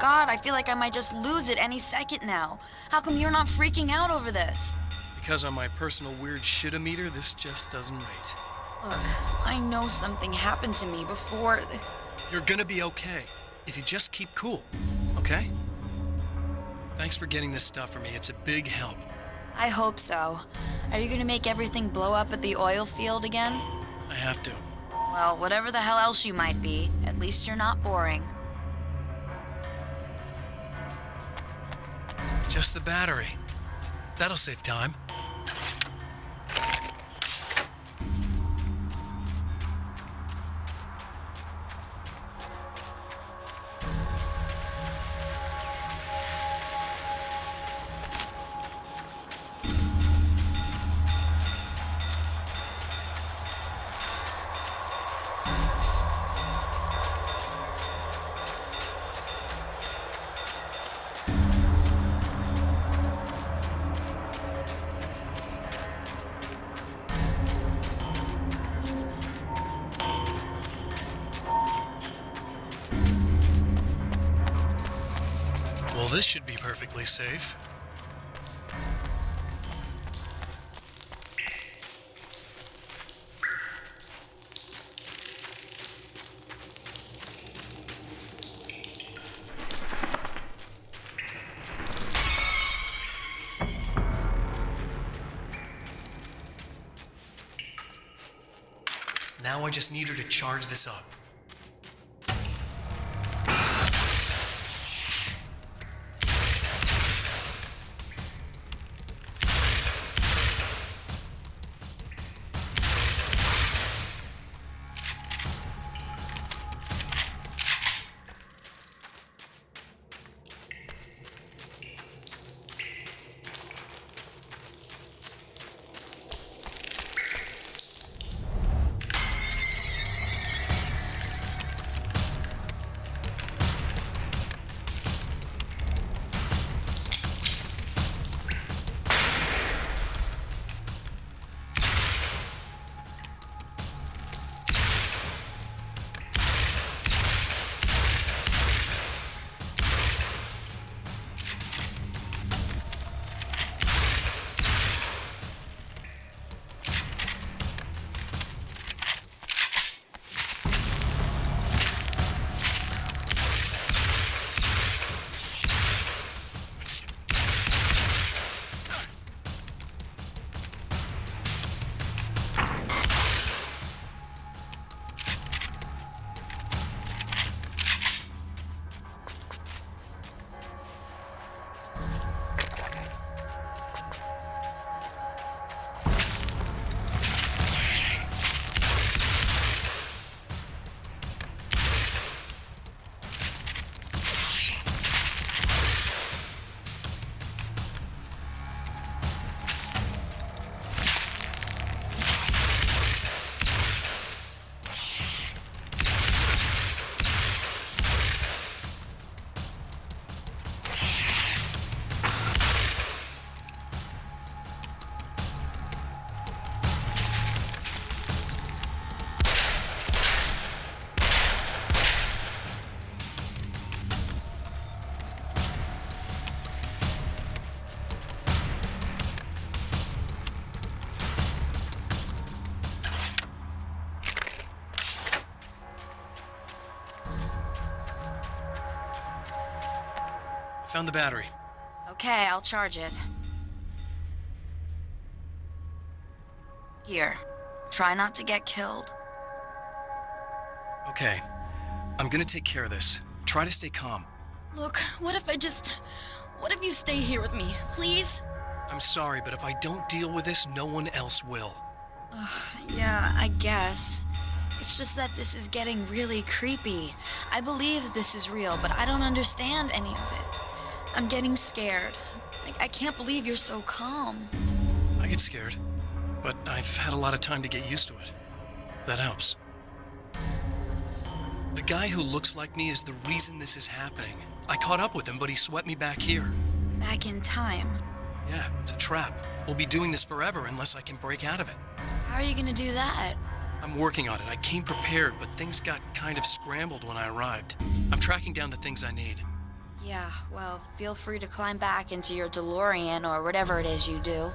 God, I feel like I might just lose it any second now. How come you're not freaking out over this? Because on my personal weird shit-o-meter, this just doesn't rate. Look, I know something happened to me before. You're gonna be okay, if you just keep cool, okay? Thanks for getting this stuff for me. It's a big help. I hope so. Are you gonna make everything blow up at the oil field again? I have to. Well, whatever the hell else you might be, at least you're not boring. Just the battery. That'll save time. Well, this should be perfectly safe. Now I just need her to charge this up. Found the battery. Okay, I'll charge it. Here, try not to get killed. Okay, I'm gonna take care of this. Try to stay calm. Look, what if you stay here with me, please? I'm sorry, but if I don't deal with this, no one else will. Yeah, I guess. It's just that this is getting really creepy. I believe this is real, but I don't understand any of it. I'm getting scared. I can't believe you're so calm. I get scared, but I've had a lot of time to get used to it. That helps. The guy who looks like me is the reason this is happening. I caught up with him, but he swept me back here. Back in time. Yeah, it's a trap. We'll be doing this forever unless I can break out of it. How are you gonna do that? I'm working on it. I came prepared, but things got kind of scrambled when I arrived. I'm tracking down the things I need. Yeah, well, feel free to climb back into your DeLorean or whatever it is you do.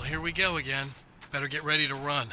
Here we go again. Better get ready to run.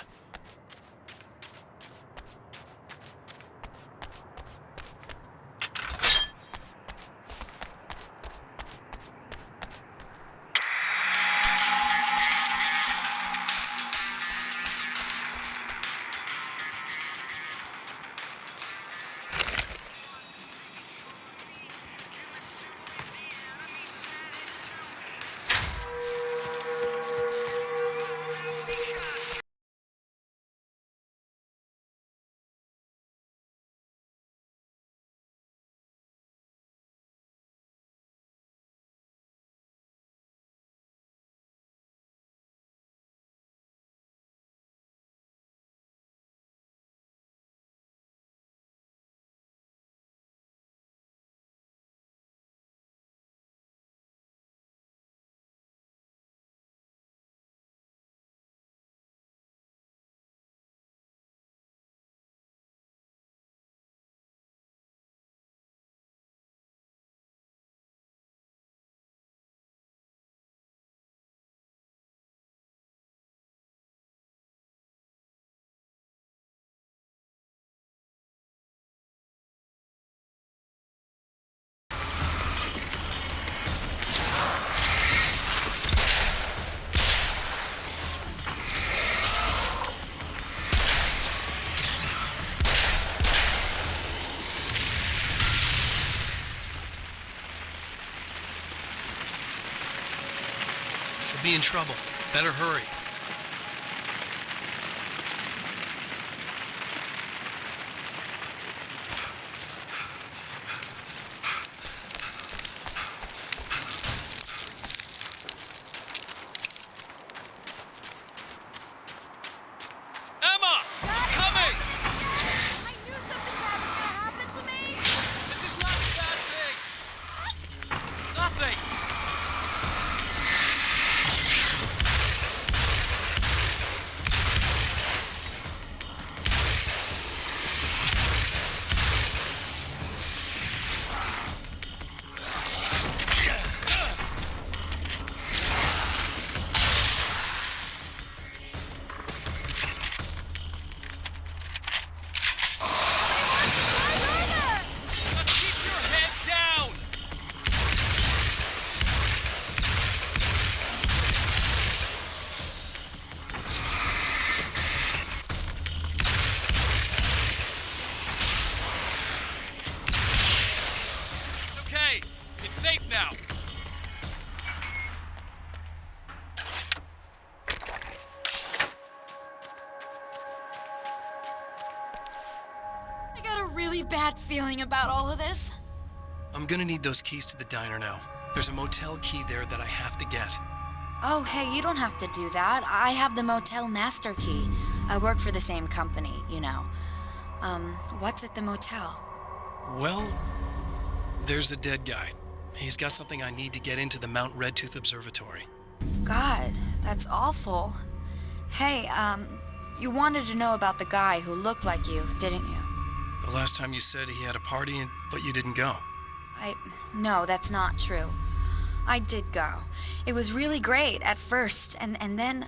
She'll be in trouble. Better hurry. Emma! Coming! I knew something bad was gonna happen to me! This is not a bad thing! Nothing! Just keep your head down! It's okay. It's safe now. I got a really bad feeling about all of this. I'm gonna need those keys to the diner now. There's a motel key there that I have to get. Oh, hey, you don't have to do that. I have the motel master key. I work for the same company, you know. What's at the motel? Well, there's a dead guy. He's got something I need to get into the Mount Redtooth Observatory. God, that's awful. Hey, you wanted to know about the guy who looked like you, didn't you? The last time you said he had a party, but you didn't go. No, that's not true. I did go. It was really great at first, and then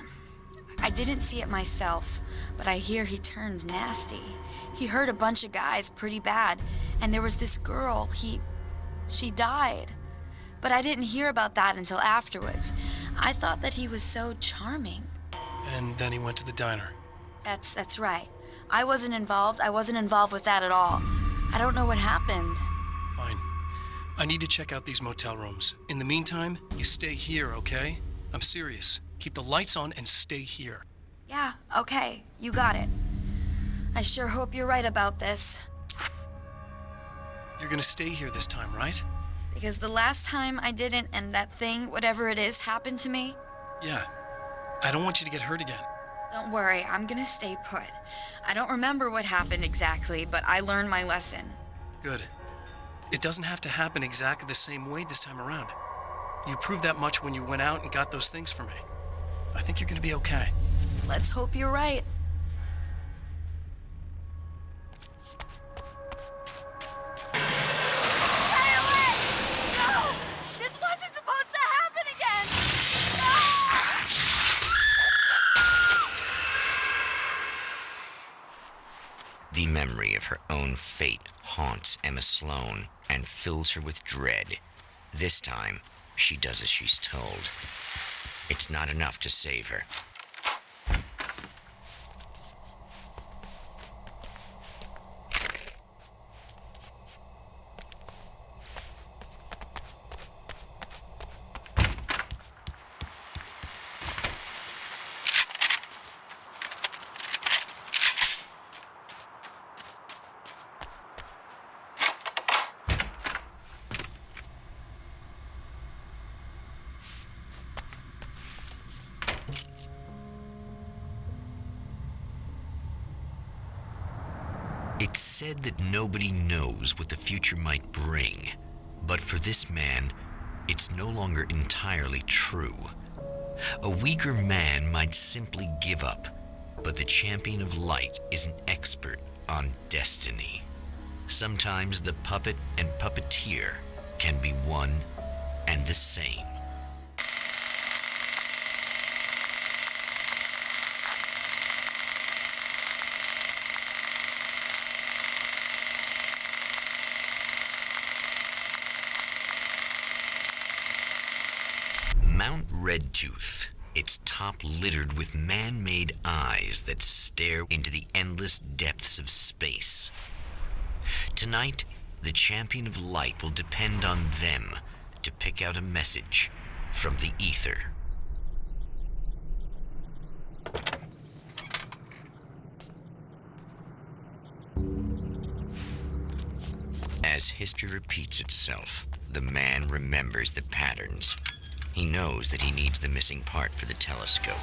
I didn't see it myself, but I hear he turned nasty. He hurt a bunch of guys pretty bad, and there was this girl, she died. But I didn't hear about that until afterwards. I thought that he was so charming. And then he went to the diner. That's right. I wasn't involved with that at all. I don't know what happened. Fine. I need to check out these motel rooms. In the meantime, you stay here, okay? I'm serious. Keep the lights on and stay here. Yeah, okay. You got it. I sure hope you're right about this. You're gonna stay here this time, right? Because the last time I didn't, and that thing, whatever it is, happened to me. Yeah. I don't want you to get hurt again. Don't worry, I'm gonna stay put. I don't remember what happened exactly, but I learned my lesson. Good. It doesn't have to happen exactly the same way this time around. You proved that much when you went out and got those things for me. I think you're gonna be okay. Let's hope you're right. Stay away! No! This wasn't supposed to happen again! The memory of her own fate haunts Emma Sloan and fills her with dread. This time, she does as she's told. It's not enough to save her. It's said that nobody knows what the future might bring, but for this man, it's no longer entirely true. A weaker man might simply give up, but the champion of light is an expert on destiny. Sometimes the puppet and puppeteer can be one and the same. Mount Redtooth, its top littered with man-made eyes that stare into the endless depths of space. Tonight, the champion of light will depend on them to pick out a message from the ether. As history repeats itself, the man remembers the patterns. He knows that he needs the missing part for the telescope.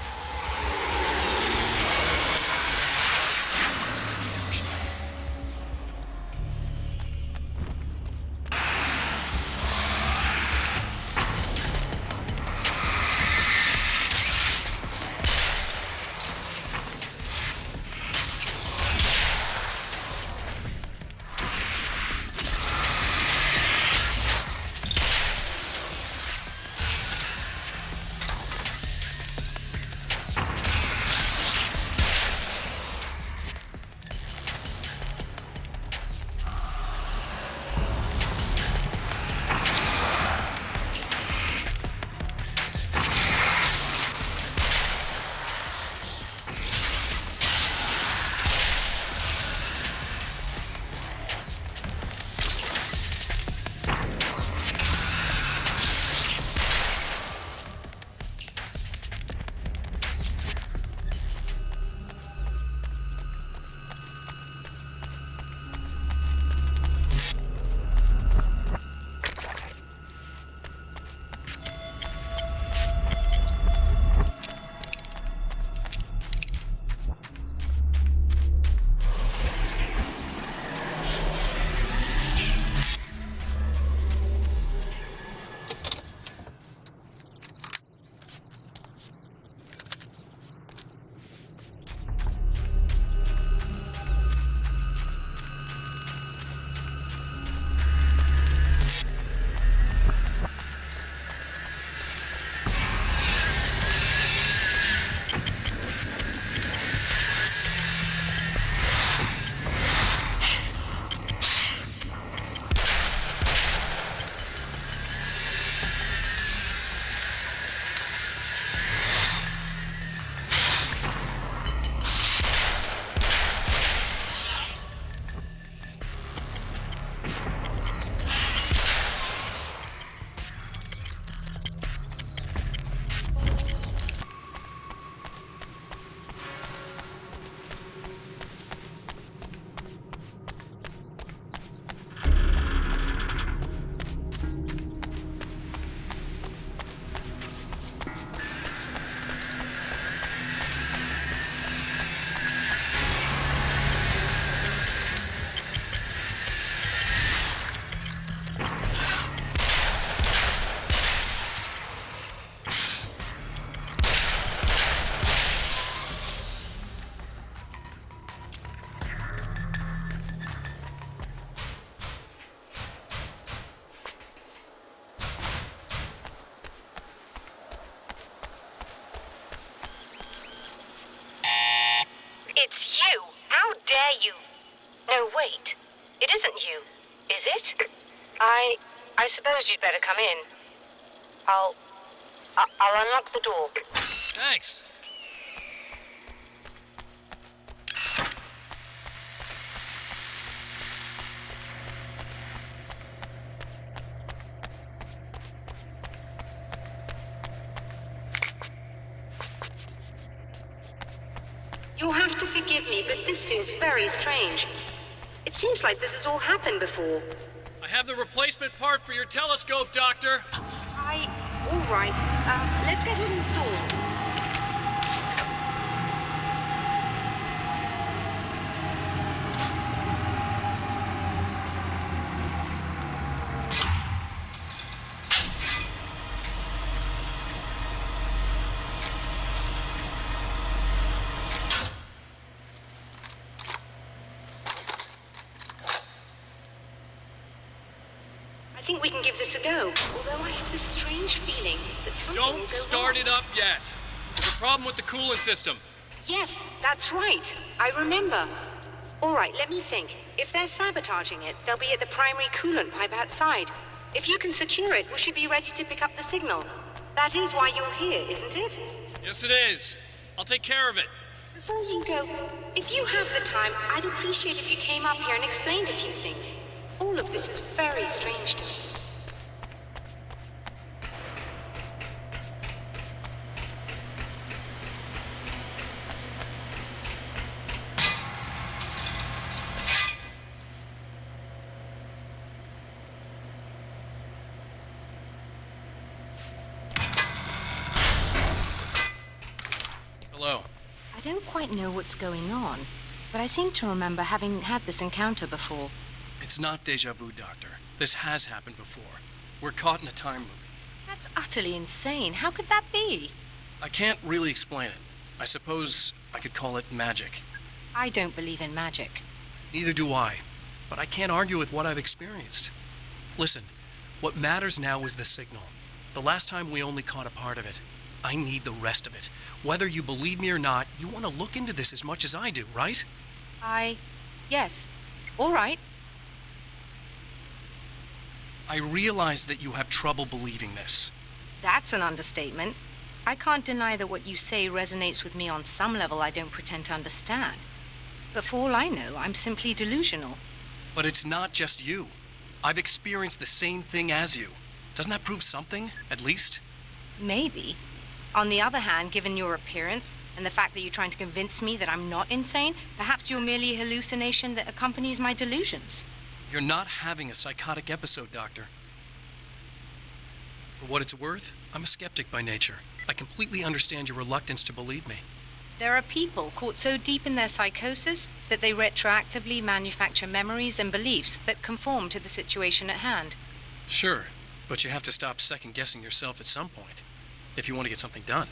I suppose you'd better come in. I'll unlock the door. Thanks. You'll have to forgive me, but this feels very strange. It seems like this has all happened before. I have the replacement part for your telescope, Doctor. All right. Let's get it installed. I think we can give this a go, although I have this strange feeling that something will go Don't start wrong. it up yet. There's a problem with the coolant system. Yes, that's right. I remember. All right, let me think. If they're sabotaging it, they'll be at the primary coolant pipe outside. If you can secure it, we should be ready to pick up the signal. That is why you're here, isn't it? Yes, it is. I'll take care of it. Before you go, if you have the time, I'd appreciate if you came up here and explained a few things. All of this is very strange to me. Hello. I don't quite know what's going on, but I seem to remember having had this encounter before. It's not deja vu, Doctor. This has happened before. We're caught in a time loop. That's utterly insane. How could that be? I can't really explain it. I suppose I could call it magic. I don't believe in magic. Neither do I. But I can't argue with what I've experienced. Listen, what matters now is the signal. The last time we only caught a part of it. I need the rest of it. Whether you believe me or not, you want to look into this as much as I do, right? Yes. All right. I realize that you have trouble believing this. That's an understatement. I can't deny that what you say resonates with me on some level I don't pretend to understand. But for all I know, I'm simply delusional. But it's not just you. I've experienced the same thing as you. Doesn't that prove something, at least? Maybe. On the other hand, given your appearance, and the fact that you're trying to convince me that I'm not insane, perhaps you're merely a hallucination that accompanies my delusions. You're not having a psychotic episode, Doctor. For what it's worth, I'm a skeptic by nature. I completely understand your reluctance to believe me. There are people caught so deep in their psychosis that they retroactively manufacture memories and beliefs that conform to the situation at hand. Sure, but you have to stop second-guessing yourself at some point, if you want to get something done.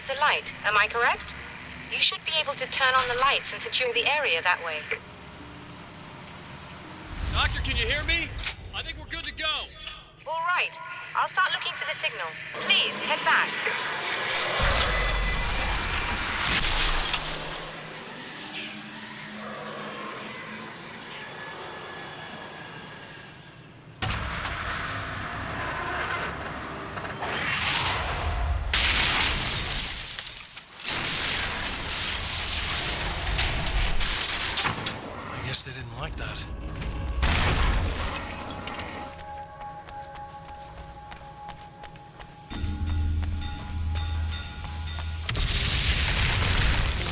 needs a light, am I correct? You should be able to turn on the lights and secure the area that way. Doctor, can you hear me? I think we're good to go. All right. I'll start looking for the signal. Please, head back. I guess they didn't like that.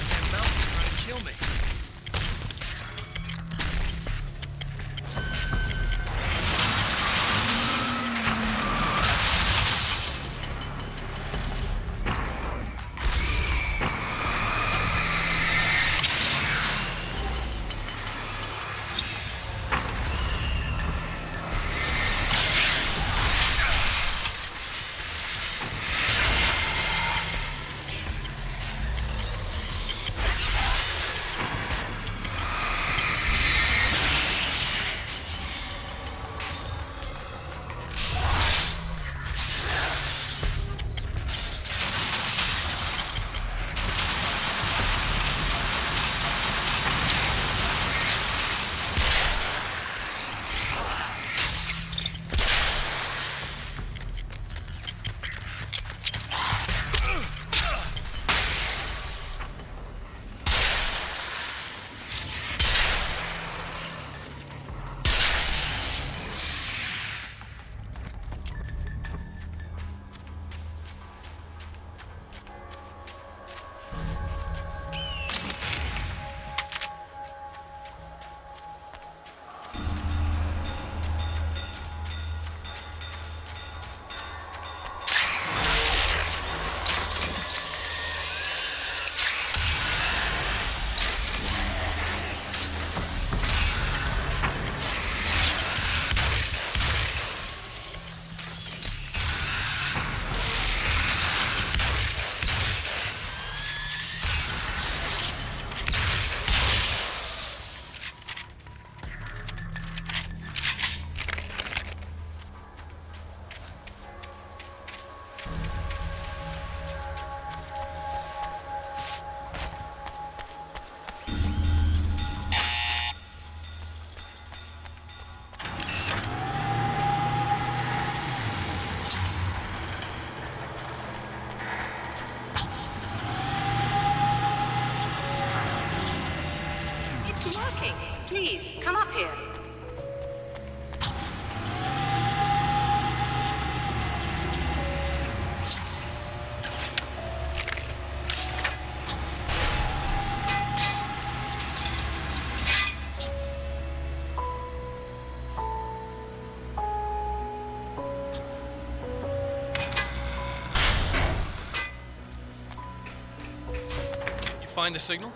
Damn mountains trying to kill me. It's working. Please, come up here. You find the signal?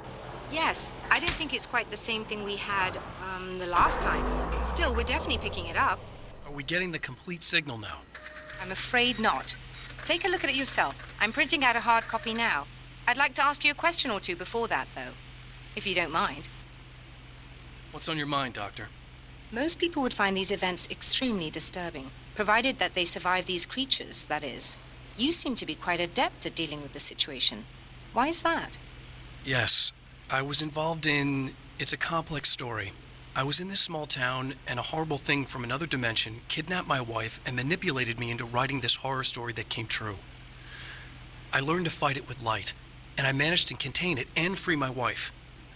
Yes, I don't think it's quite the same thing we had, the last time. Still, we're definitely picking it up. Are we getting the complete signal now? I'm afraid not. Take a look at it yourself. I'm printing out a hard copy now. I'd like to ask you a question or two before that, though, if you don't mind. What's on your mind, Doctor? Most people would find these events extremely disturbing, provided that they survive these creatures, that is. You seem to be quite adept at dealing with the situation. Why is that? Yes, I was involved in... It's a complex story. I was in this small town, and a horrible thing from another dimension kidnapped my wife and manipulated me into writing this horror story that came true. I learned to fight it with light, and I managed to contain it and free my wife.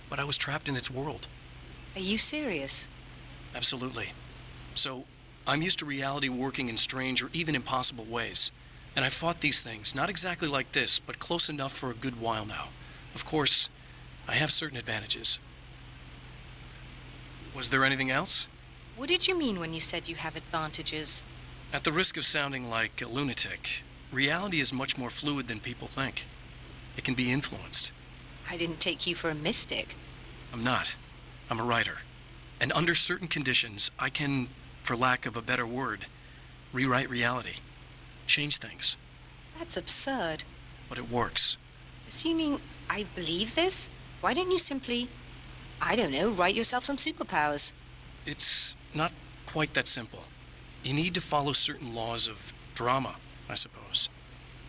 But I was trapped in its world. Are you serious? Absolutely. So, I'm used to reality working in strange or even impossible ways. And I've fought these things, not exactly like this, but close enough for a good while now. Of course, I have certain advantages. Was there anything else? What did you mean when you said you have advantages? At the risk of sounding like a lunatic, reality is much more fluid than people think. It can be influenced. I didn't take you for a mystic. I'm not. I'm a writer. And under certain conditions, I can, for lack of a better word, rewrite reality. Change things. That's absurd. But it works. Assuming I believe this, why don't you simply, I don't know, write yourself some superpowers? It's not quite that simple. You need to follow certain laws of drama, I suppose.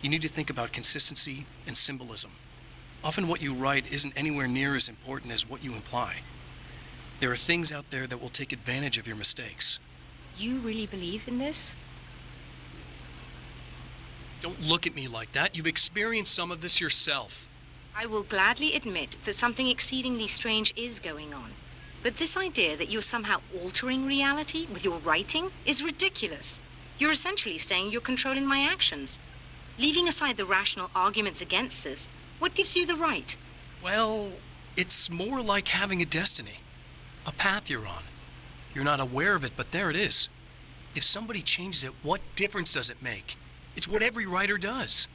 You need to think about consistency and symbolism. Often what you write isn't anywhere near as important as what you imply. There are things out there that will take advantage of your mistakes. You really believe in this? Don't look at me like that. You've experienced some of this yourself. I will gladly admit that something exceedingly strange is going on. But this idea that you're somehow altering reality with your writing is ridiculous. You're essentially saying you're controlling my actions. Leaving aside the rational arguments against this, what gives you the right? Well, it's more like having a destiny. A path you're on. You're not aware of it, but there it is. If somebody changes it, what difference does it make? It's what every writer does.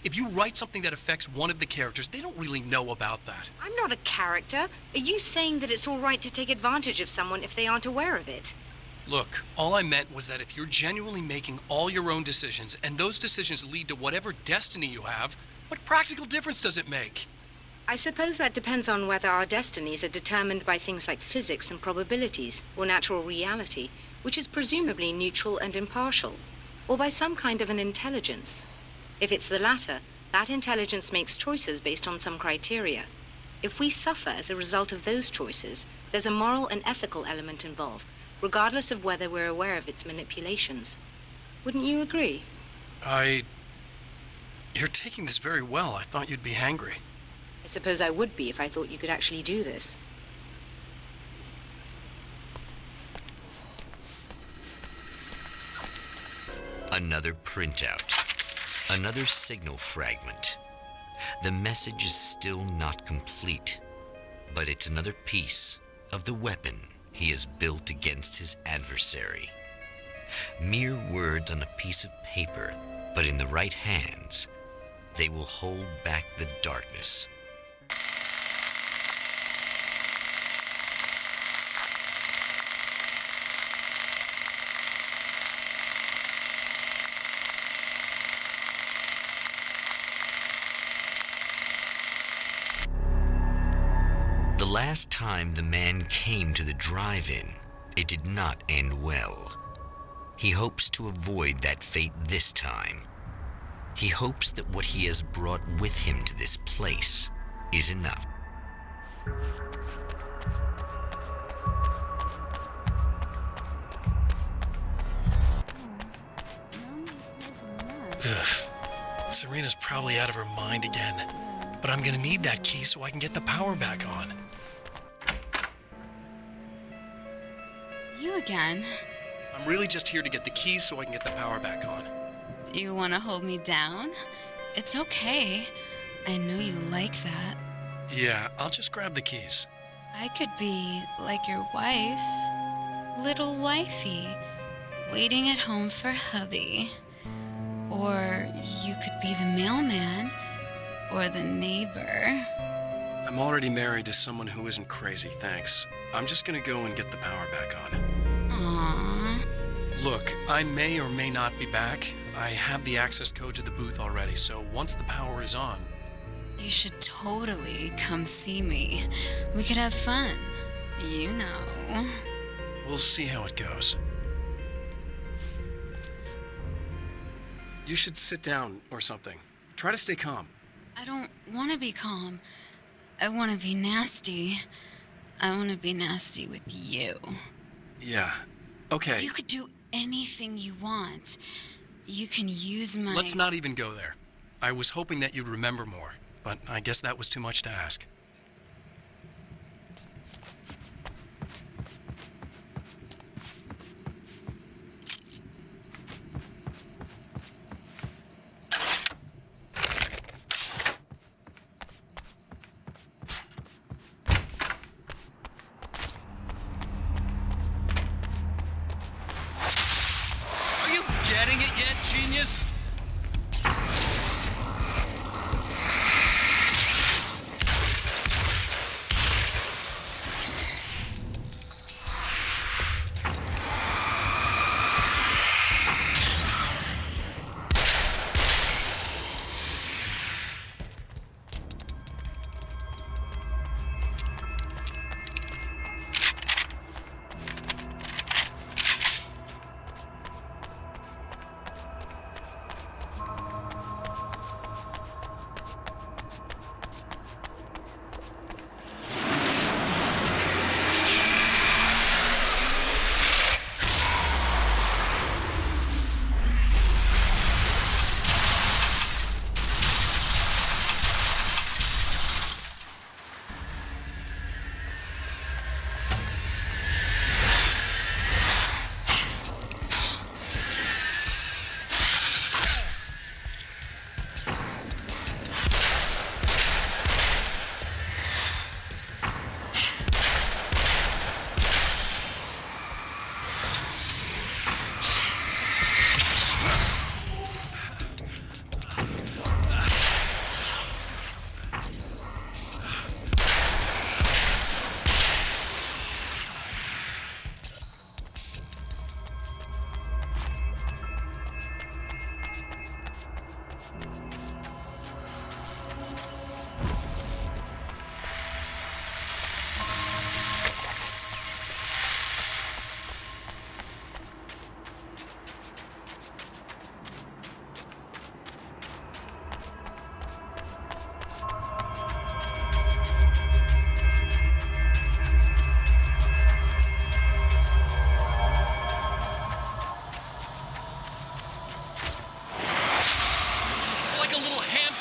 If you write something that affects one of the characters, they don't really know about that. I'm not a character. Are you saying that it's all right to take advantage of someone if they aren't aware of it? Look, all I meant was that if you're genuinely making all your own decisions, and those decisions lead to whatever destiny you have, what practical difference does it make? I suppose that depends on whether our destinies are determined by things like physics and probabilities, or natural reality, which is presumably neutral and impartial, or by some kind of an intelligence. If it's the latter, that intelligence makes choices based on some criteria. If we suffer as a result of those choices, there's a moral and ethical element involved, regardless of whether we're aware of its manipulations. Wouldn't you agree? You're taking this very well. I thought you'd be hangry. I suppose I would be if I thought you could actually do this. Another printout. Another signal fragment. The message is still not complete, but it's another piece of the weapon he has built against his adversary. Mere words on a piece of paper, but in the right hands, they will hold back the darkness. The last time the man came to the drive-in, it did not end well. He hopes to avoid that fate this time. He hopes that what he has brought with him to this place is enough. Ugh. Serena's probably out of her mind again. But I'm gonna need that key so I can get the power back on. You again? I'm really just here to get the keys so I can get the power back on. Do you want to hold me down? It's okay. I know you like that. Yeah, I'll just grab the keys. I could be like your wife, little wifey, waiting at home for hubby. Or you could be the mailman, or the neighbor. I'm already married to someone who isn't crazy, thanks. I'm just gonna go and get the power back on. Aww. Look, I may or may not be back. I have the access code to the booth already, so once the power is on... You should totally come see me. We could have fun. You know. We'll see how it goes. You should sit down or something. Try to stay calm. I don't want to be calm. I want to be nasty. I want to be nasty with you. Yeah, okay. You could do anything you want. You can use my... Let's not even go there. I was hoping that you'd remember more, but I guess that was too much to ask. Are you getting it yet, genius?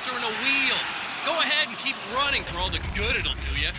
faster than a wheel. Go ahead and keep running for all the good it'll do you.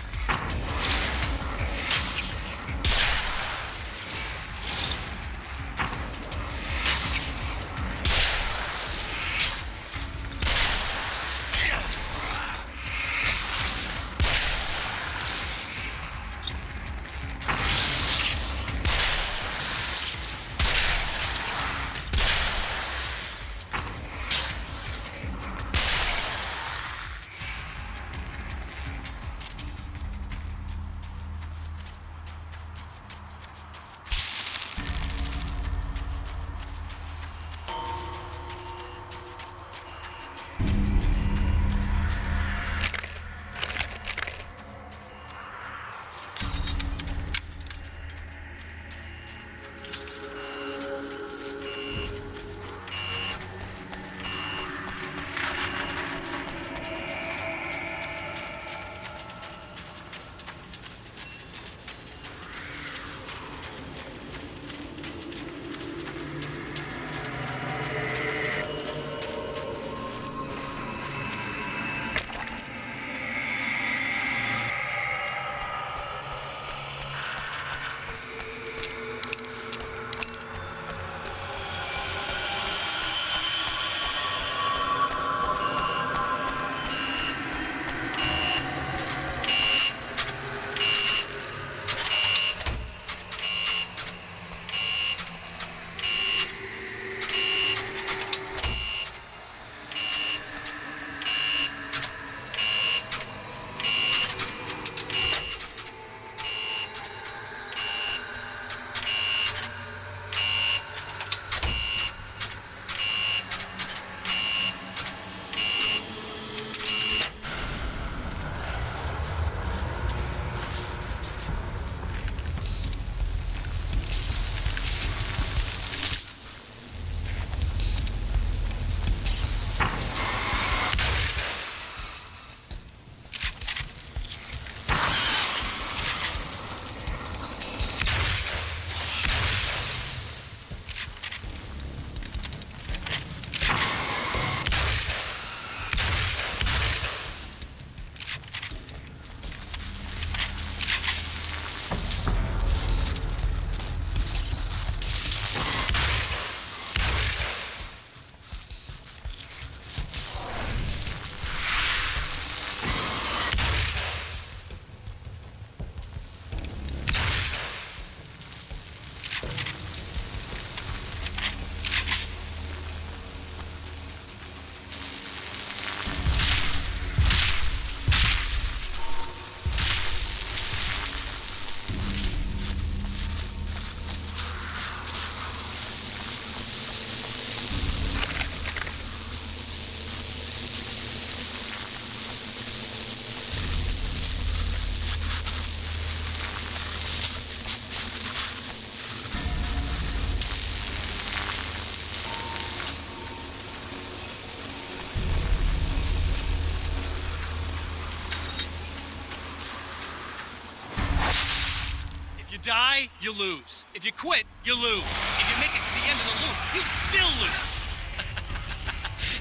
you die, you lose. If you quit, you lose. If you make it to the end of the loop, you still lose.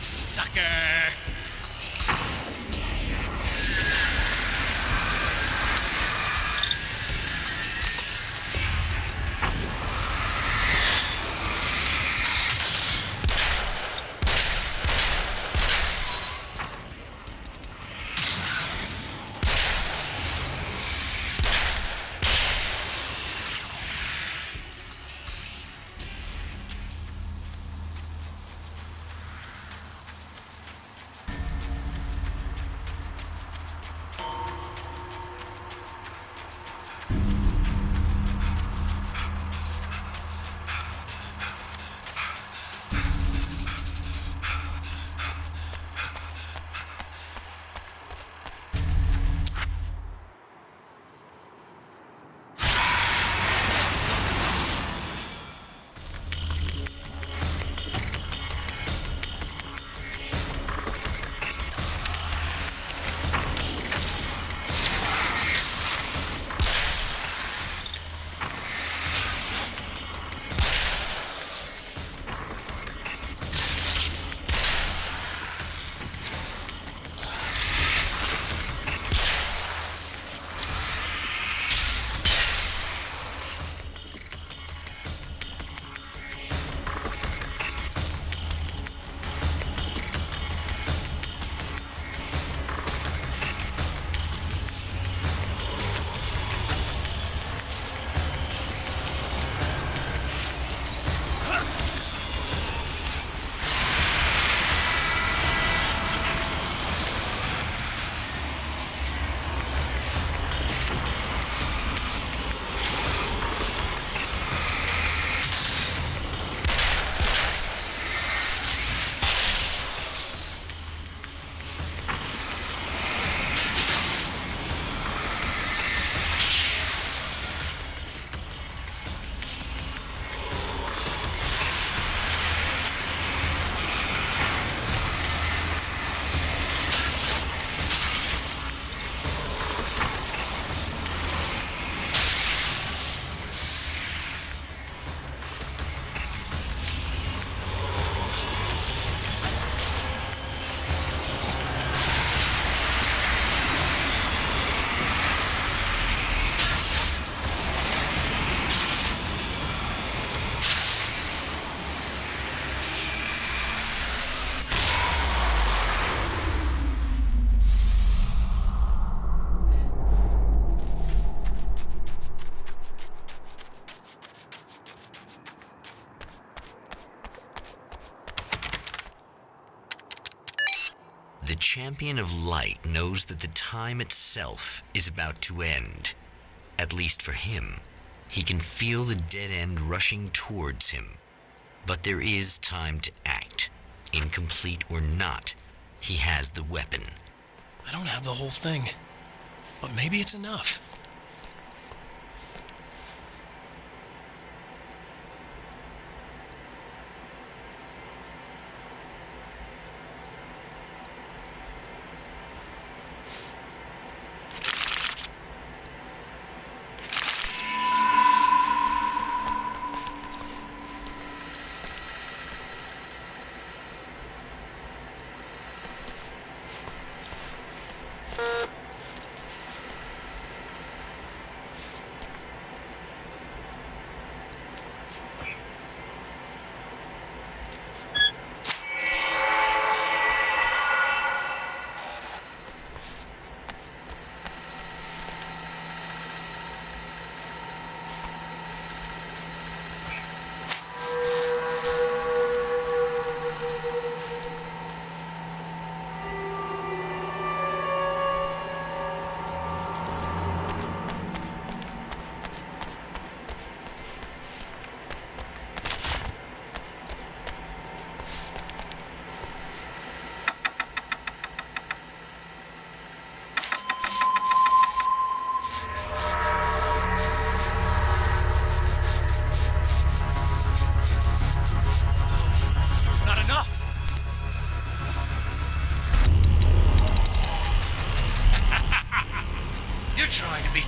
Sucker. champion of light knows that the time itself is about to end. At least for him. He can feel the dead end rushing towards him. But there is time to act. Incomplete or not, he has the weapon. I don't have the whole thing, but maybe it's enough.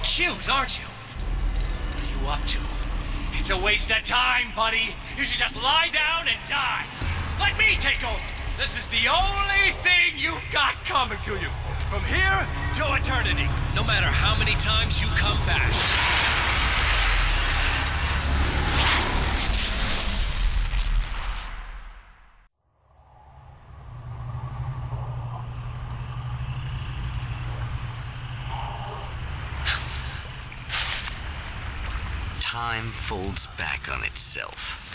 Cute, aren't you? What are you up to? It's a waste of time, buddy. You should just lie down and die. Let me take over. This is the only thing you've got coming to you. From here to eternity. No matter how many times you come back. Time folds back on itself.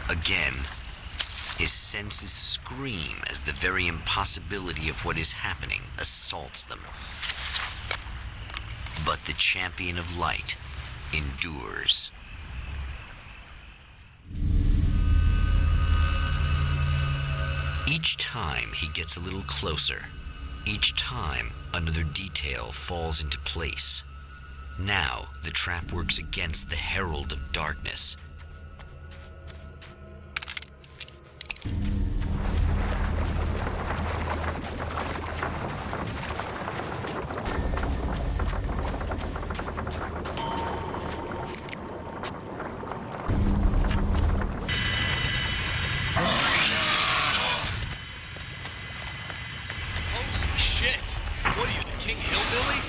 Again, his senses scream as the very impossibility of what is happening assaults them. But the champion of light endures. Each time he gets a little closer. Each time another detail falls into place. Now, the trap works against the herald of darkness. Holy shit! What are you, the King Hillbilly?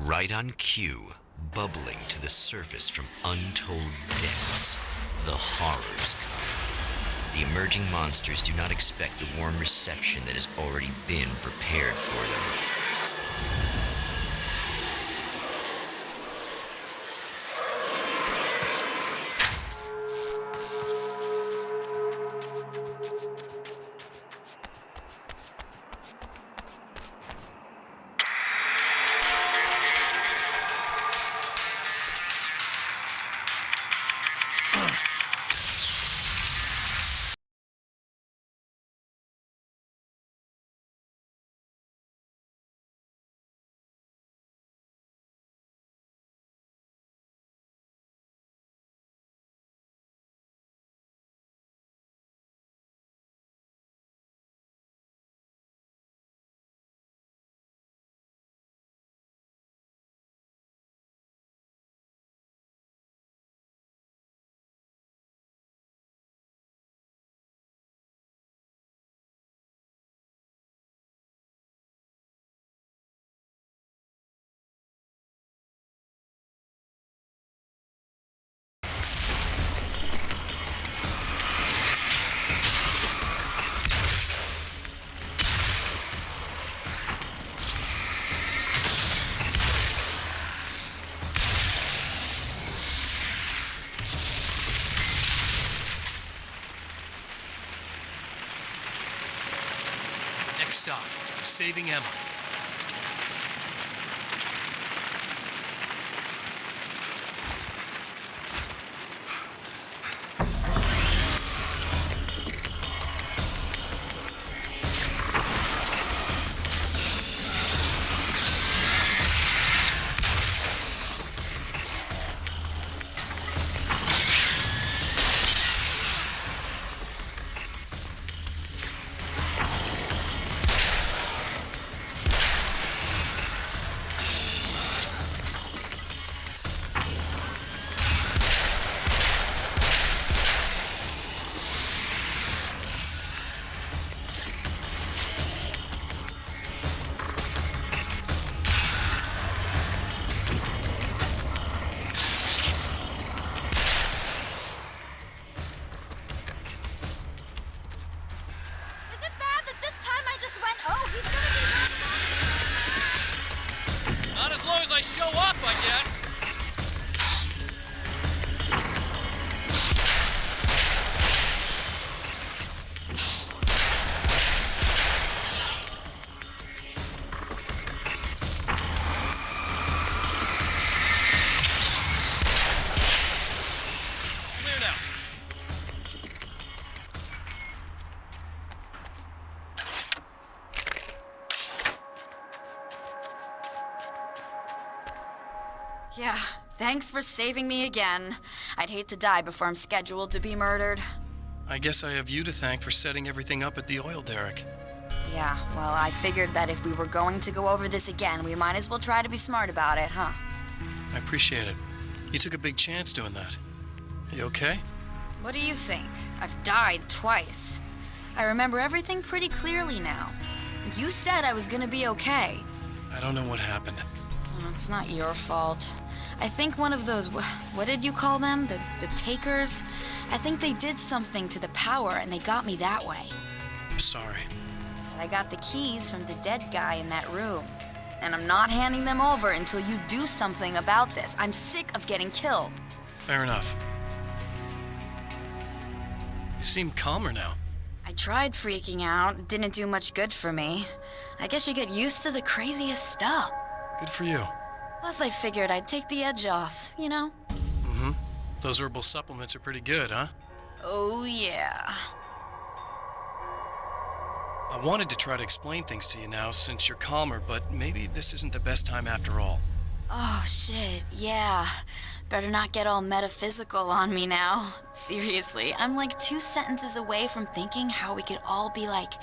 Right on cue, bubbling to the surface from untold depths, the horrors come. The emerging monsters do not expect the warm reception that has already been prepared for them. Next stop, saving Emma. Is it bad that this time I just went, oh, he's gonna be Not as long as I show up, I guess. Clear now. Yeah, thanks for saving me again. I'd hate to die before I'm scheduled to be murdered. I guess I have you to thank for setting everything up at the oil derrick. Yeah, well, I figured that if we were going to go over this again, we might as well try to be smart about it, huh? I appreciate it. You took a big chance doing that. You okay? What do you think? I've died twice. I remember everything pretty clearly now. You said I was gonna be okay. I don't know what happened. Oh, it's not your fault. I think one of those, what did you call them? The takers? I think they did something to the power and they got me that way. I'm sorry. But I got the keys from the dead guy in that room. And I'm not handing them over until you do something about this. I'm sick of getting killed. Fair enough. You seem calmer now. I tried freaking out. It didn't do much good for me. I guess you get used to the craziest stuff. Good for you. Plus, I figured I'd take the edge off, you know? Mm-hmm. Those herbal supplements are pretty good, huh? Oh, yeah. I wanted to try to explain things to you now since you're calmer, but maybe this isn't the best time after all. Oh, shit, yeah. Better not get all metaphysical on me now. Seriously, I'm like 2 sentences away from thinking how we could all be like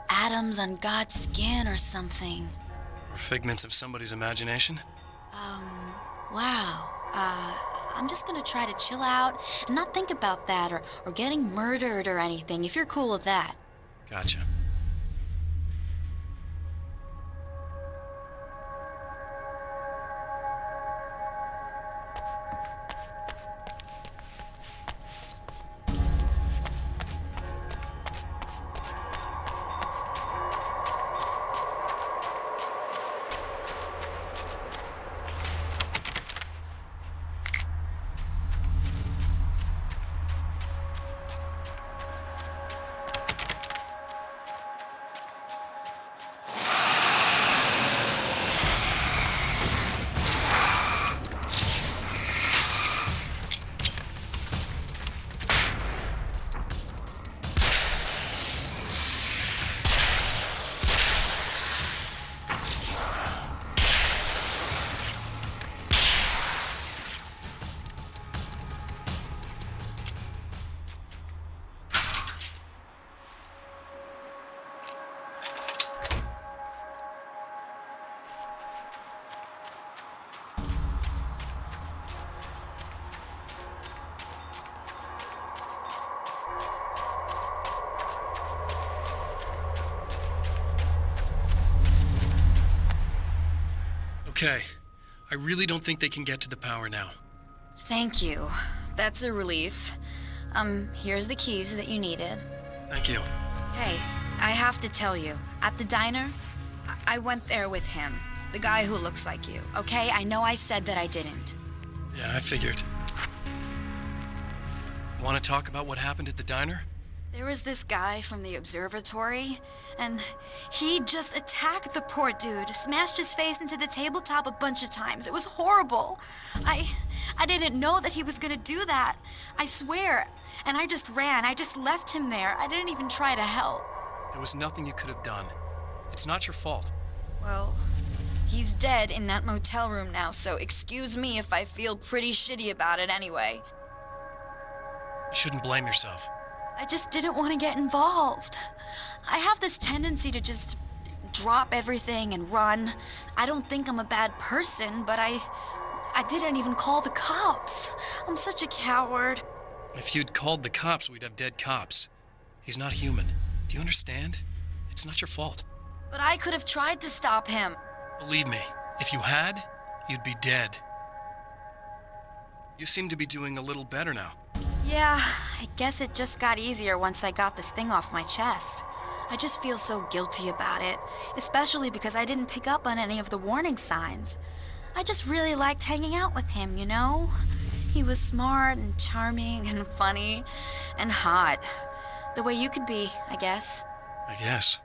atoms on God's skin or something. Or figments of somebody's imagination? Wow. I'm just gonna try to chill out and not think about that or getting murdered or anything, if you're cool with that. Gotcha. Okay. I really don't think they can get to the power now. Thank you. That's a relief. Here's the keys that you needed. Thank you. Hey, I have to tell you, at the diner, I went there with him. The guy who looks like you, okay? I know I said that I didn't. Yeah, I figured. Want to talk about what happened at the diner? There was this guy from the observatory, and he just attacked the poor dude, smashed his face into the tabletop a bunch of times. It was horrible. I didn't know that he was gonna do that. I swear. And I just ran. I just left him there. I didn't even try to help. There was nothing you could have done. It's not your fault. Well, he's dead in that motel room now, so excuse me if I feel pretty shitty about it anyway. You shouldn't blame yourself. I just didn't want to get involved. I have this tendency to just drop everything and run. I don't think I'm a bad person, but I didn't even call the cops. I'm such a coward. If you'd called the cops, we'd have dead cops. He's not human. Do you understand? It's not your fault. But I could have tried to stop him. Believe me, if you had, you'd be dead. You seem to be doing a little better now. Yeah, I guess it just got easier once I got this thing off my chest. I just feel so guilty about it, especially because I didn't pick up on any of the warning signs. I just really liked hanging out with him, you know? He was smart and charming and funny and hot. The way you could be, I guess. I guess.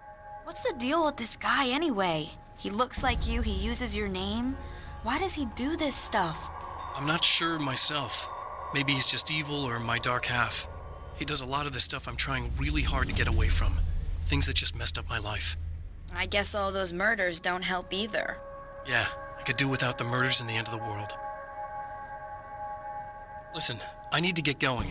What's the deal with this guy anyway? He looks like you, he uses your name. Why does he do this stuff? I'm not sure myself. Maybe he's just evil or my dark half. He does a lot of the stuff I'm trying really hard to get away from. Things that just messed up my life. I guess all those murders don't help either. Yeah, I could do without the murders and the end of the world. Listen, I need to get going.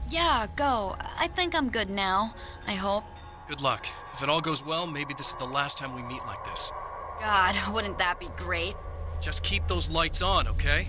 Yeah, go. I think I'm good now. I hope. Good luck. If it all goes well, maybe this is the last time we meet like this. God, wouldn't that be great? Just keep those lights on, okay?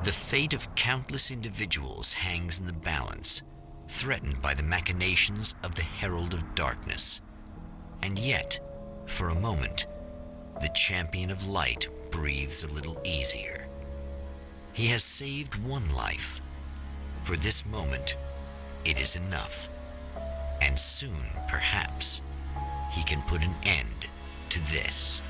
The fate of countless individuals hangs in the balance, threatened by the machinations of the Herald of Darkness. And yet, for a moment, the Champion of Light breathes a little easier. He has saved one life. For this moment, it is enough. And soon, perhaps, he can put an end to this.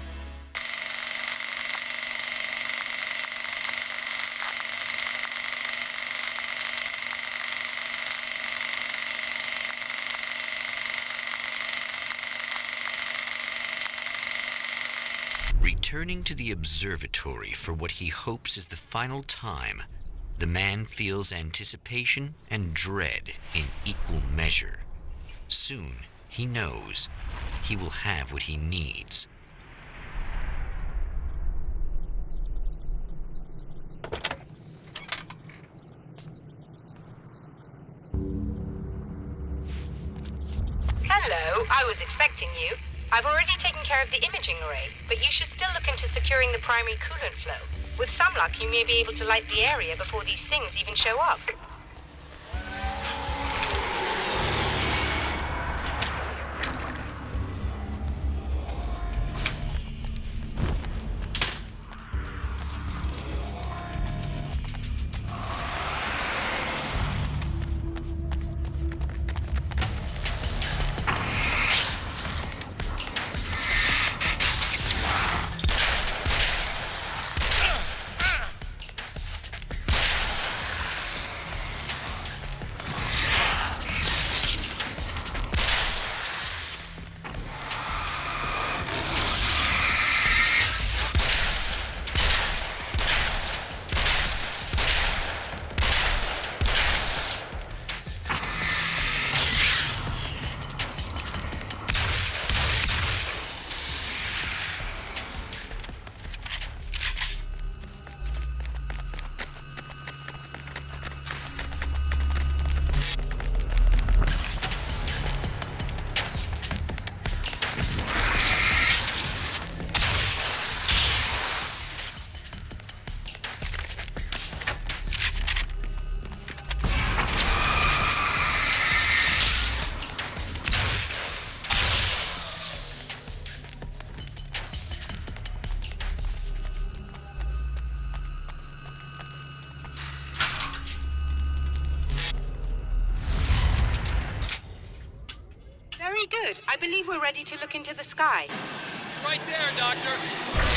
Returning to the observatory for what he hopes is the final time, the man feels anticipation and dread in equal measure. Soon, he knows he will have what he needs. Hello, I was expecting you. I've already taken care of the imaging array, but you should still look into securing the primary coolant flow. With some luck, you may be able to light the area before these things even show up. believe we're ready to look into the sky. Right there, Doctor.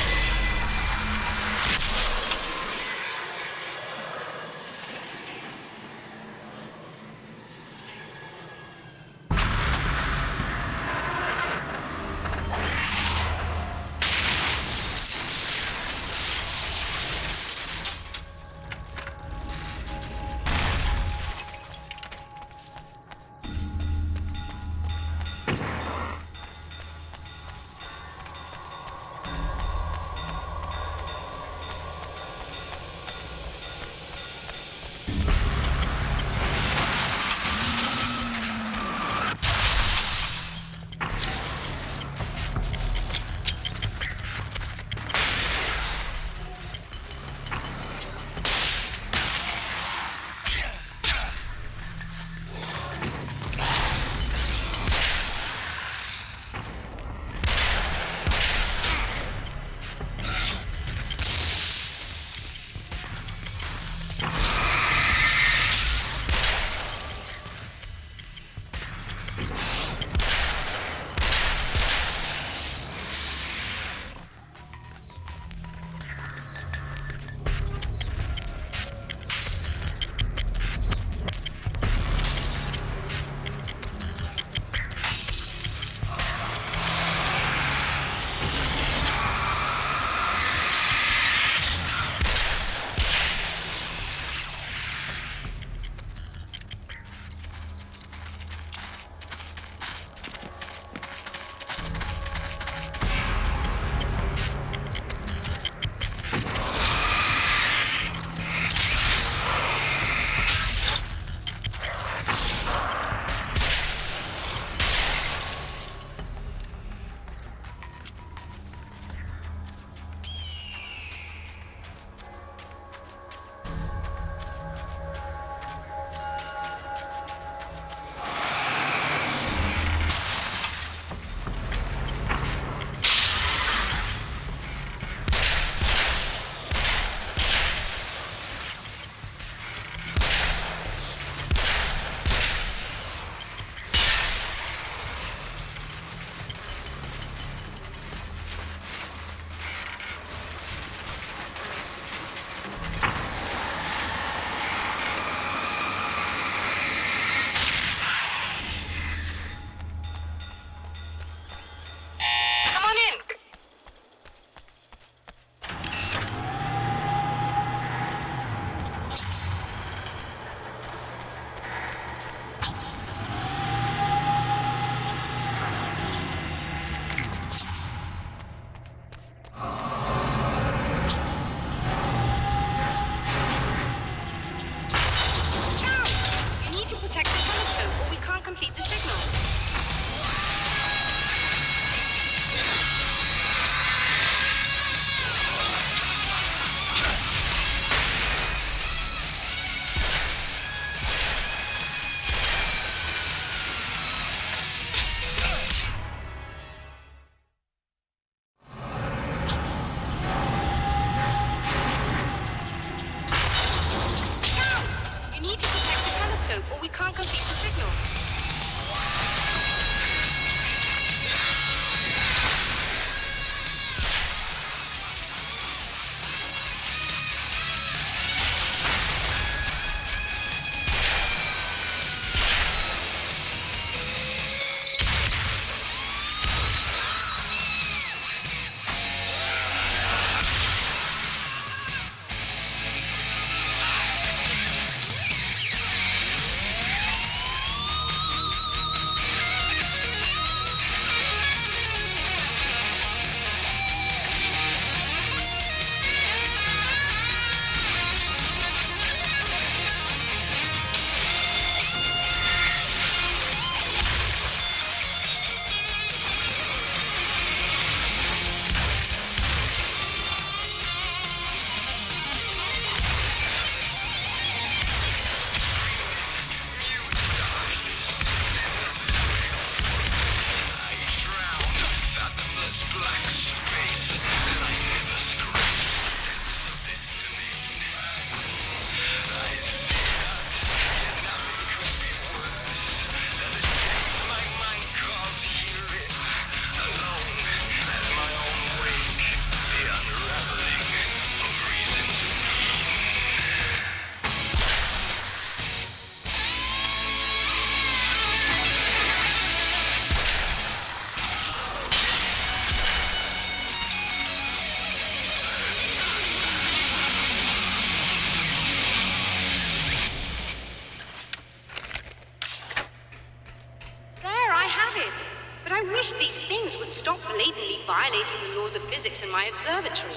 physics in my observatory.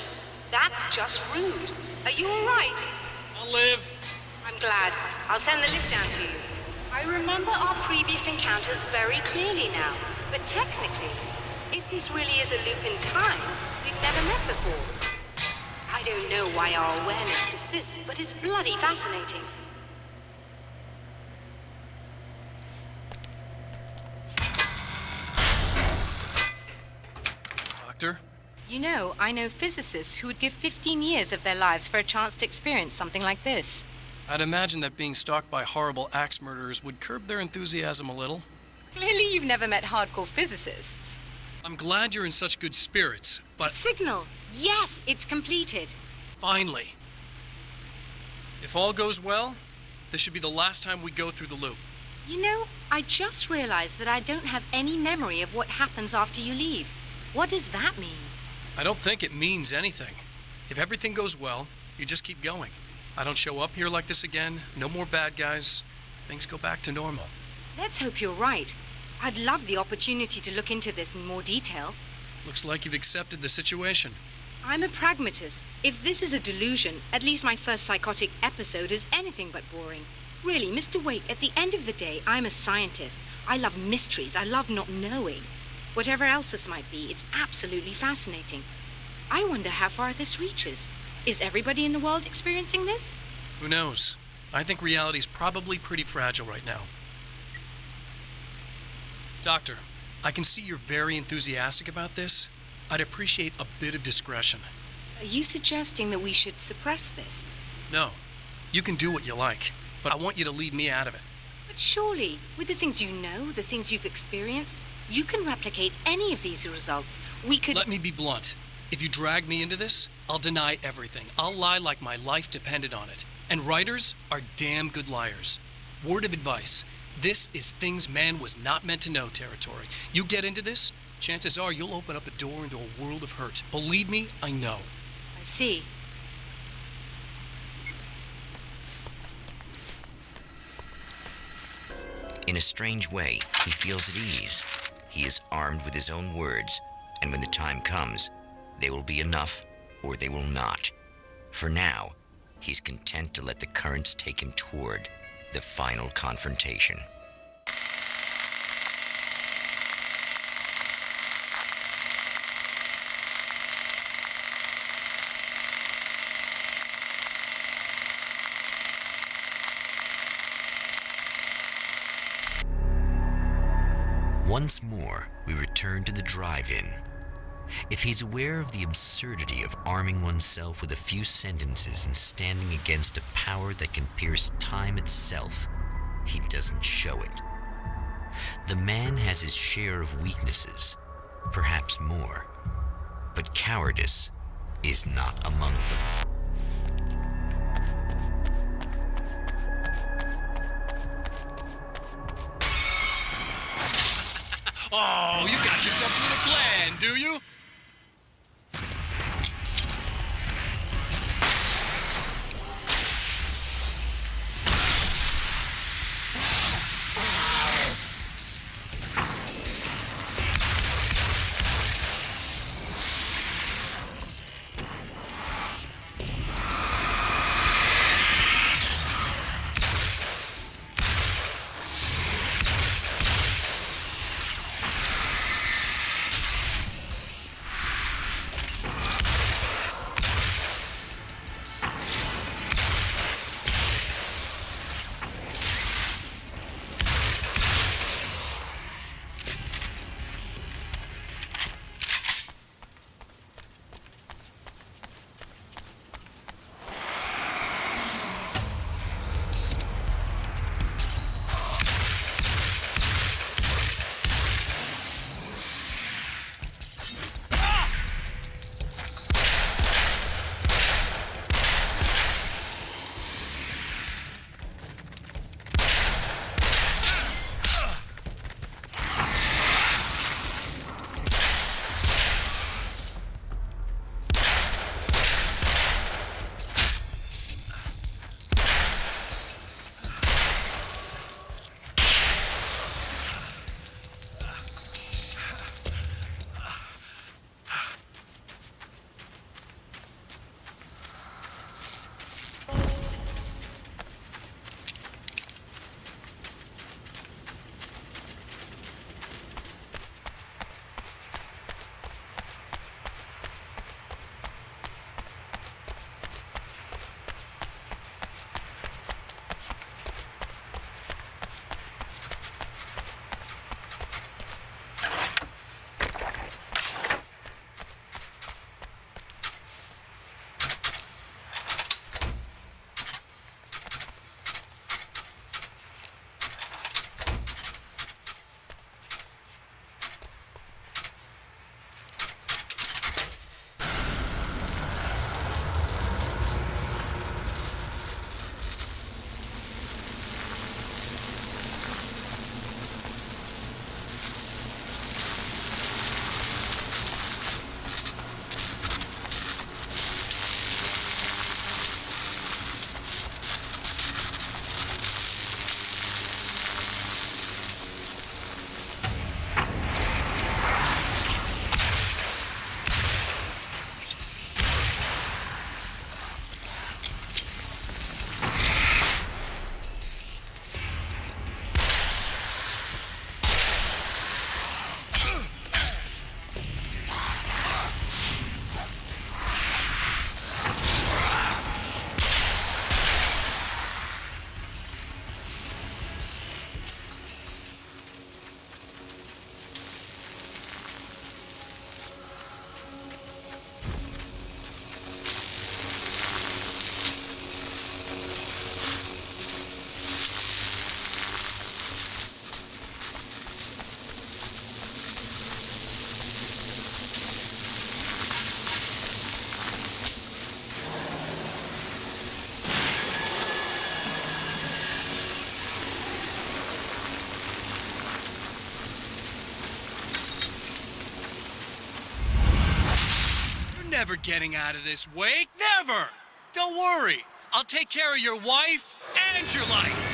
That's just rude. Are you all right? I'll live. I'm glad. I'll send the lift down to you. I remember our previous encounters very clearly now, but technically, if this really is a loop in time, we've never met before. I don't know why our awareness persists, but it's bloody fascinating. Doctor? You know, I know physicists who would give 15 years of their lives for a chance to experience something like this. I'd imagine that being stalked by horrible axe murderers would curb their enthusiasm a little. Clearly you've never met hardcore physicists. I'm glad you're in such good spirits, but Signal! Yes, it's completed. finally. If all goes well, this should be the last time we go through the loop. You know, I just realized that I don't have any memory of what happens after you leave. What does that mean? I don't think it means anything. If everything goes well, you just keep going. I don't show up here like this again, no more bad guys. Things go back to normal. Let's hope you're right. I'd love the opportunity to look into this in more detail. Looks like you've accepted the situation. I'm a pragmatist. If this is a delusion, at least my first psychotic episode is anything but boring. Really, Mr. Wake, at the end of the day, I'm a scientist. I love mysteries. I love not knowing. Whatever else this might be, it's absolutely fascinating. I wonder how far this reaches. Is everybody in the world experiencing this? Who knows? I think reality's probably pretty fragile right now. Doctor, I can see you're very enthusiastic about this. I'd appreciate a bit of discretion. Are you suggesting that we should suppress this? No, you can do what you like, but I want you to leave me out of it. But surely, with the things you know, the things you've experienced, you can replicate any of these results. We could... Let me be blunt. If you drag me into this, I'll deny everything. I'll lie like my life depended on it. And writers are damn good liars. Word of advice. This is things man was not meant to know territory. You get into this, chances are you'll open up a door into a world of hurt. Believe me, I know. I see. In a strange way, he feels at ease. He is armed with his own words, and when the time comes, they will be enough or they will not. For now, he's content to let the currents take him toward the final confrontation. Once more, we return to the drive-in. If he's aware of the absurdity of arming oneself with a few sentences and standing against a power that can pierce time itself, he doesn't show it. The man has his share of weaknesses, perhaps more, but cowardice is not among them. Oh, you got yourself a little plan, do you? never getting out of this wake. Never! Don't worry. I'll take care of your wife and your life.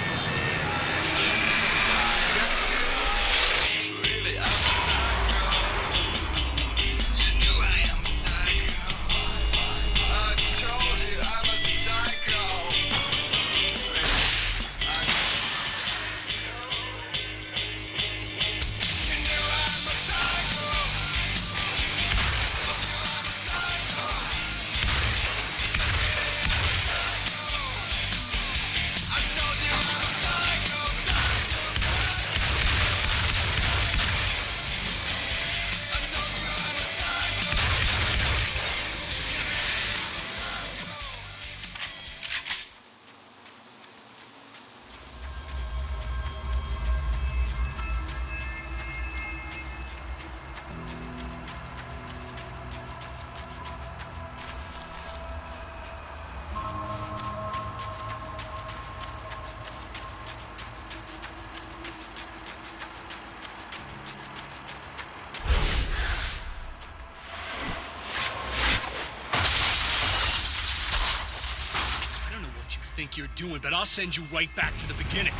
Think you're doing, but I'll send you right back to the beginning.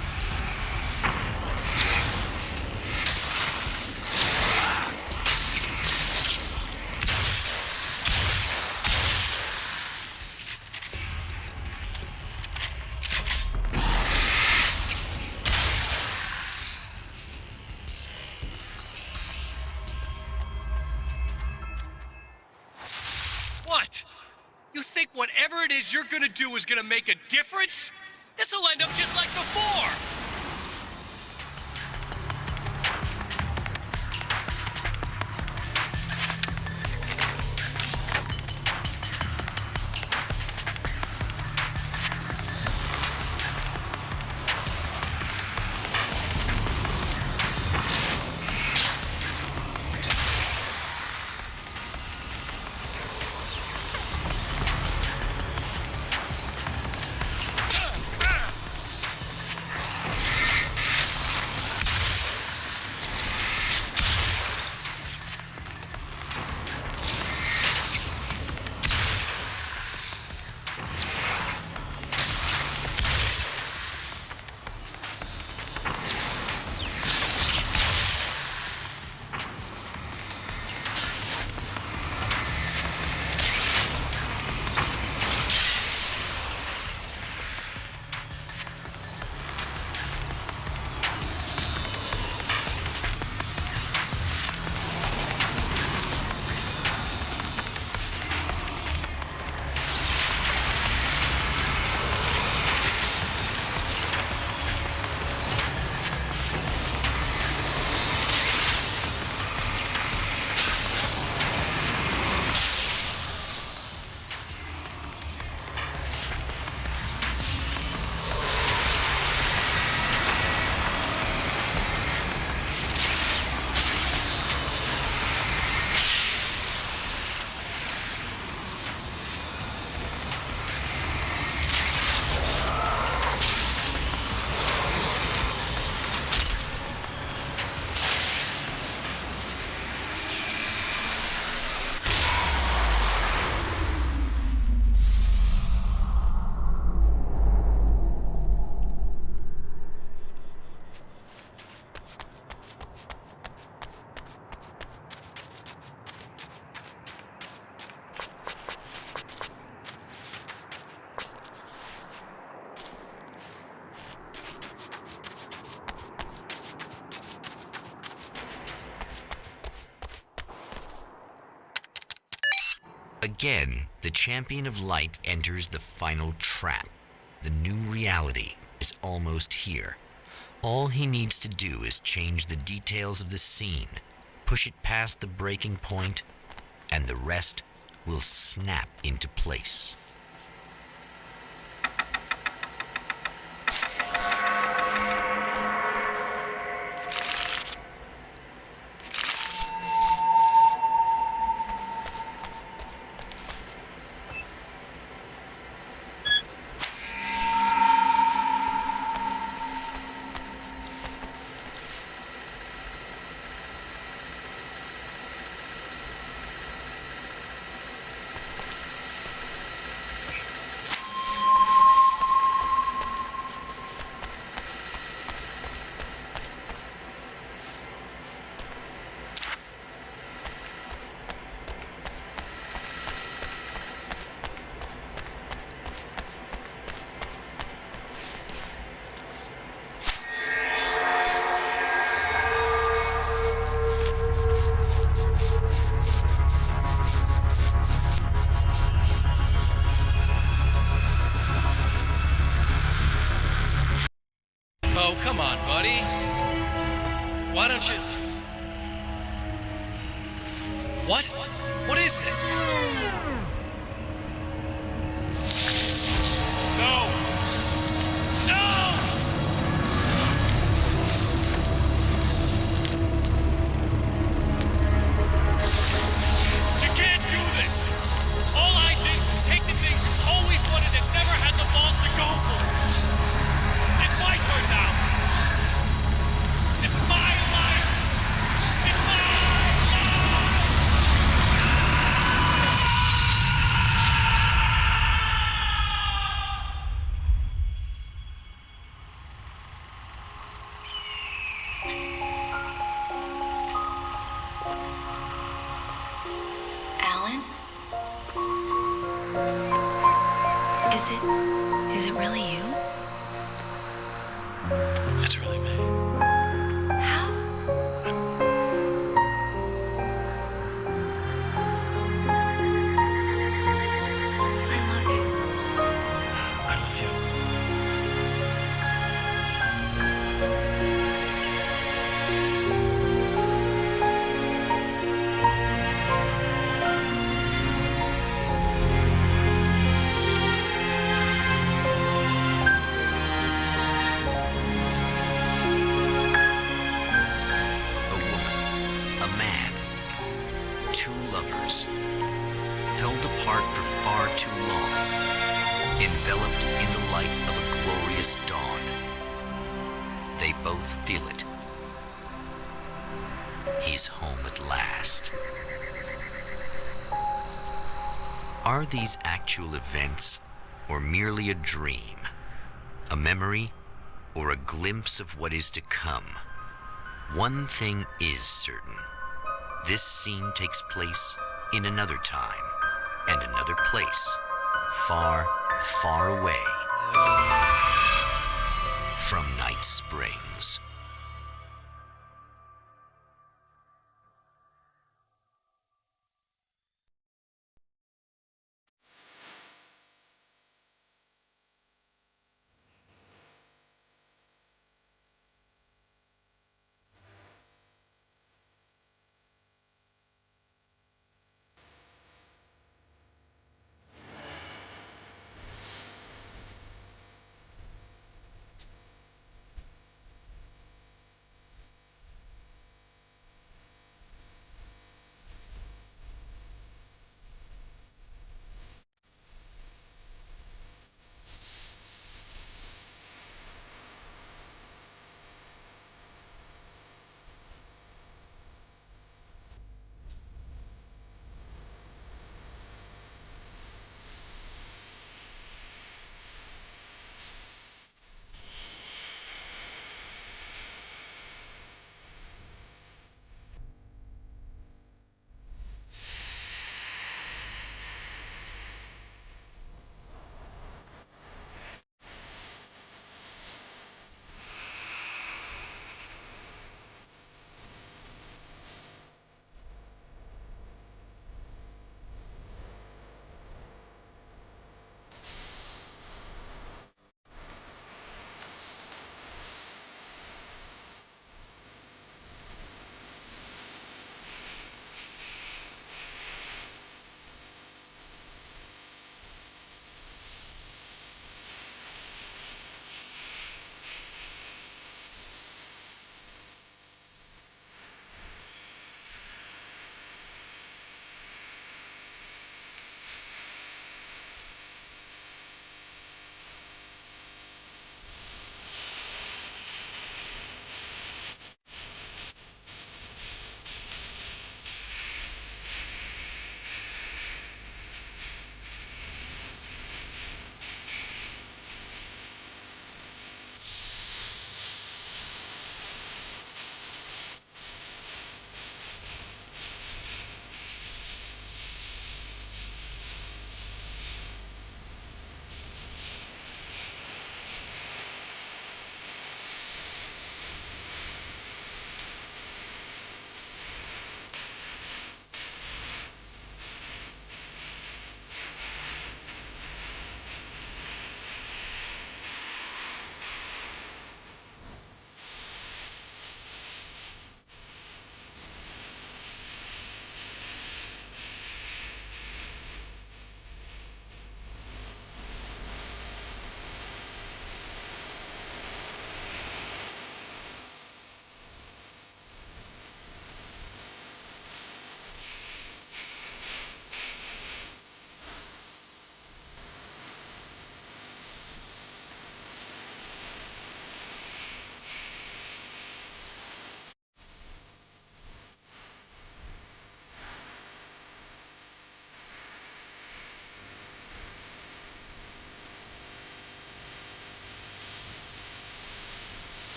What? You think whatever it is you're gonna do is gonna make a difference? This'll end up just like before! Again, the champion of light enters the final trap. The new reality is almost here. All he needs to do is change the details of the scene, push it past the breaking point, and the rest will snap into place. Oh, come on, buddy. Why don't you... What? What is this? No! No! You can't do this! All I did was take the things you always wanted and never had the balls to go for. It's my turn now. It's my life. It's my Alan? Is it really you? It's really me. How? I love you. I love you. A woman, a man, two lovers, held apart for far too long, enveloped in the light of a glorious dawn. They both feel it. He's home at last. Are these actual events, or merely a dream? A memory, or a glimpse of what is to come? One thing is certain. This scene takes place in another time and another place, far, far away from Night Springs.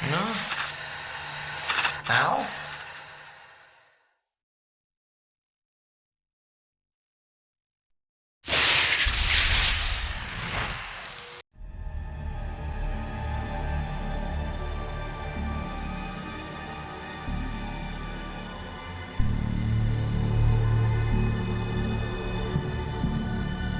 No? Al?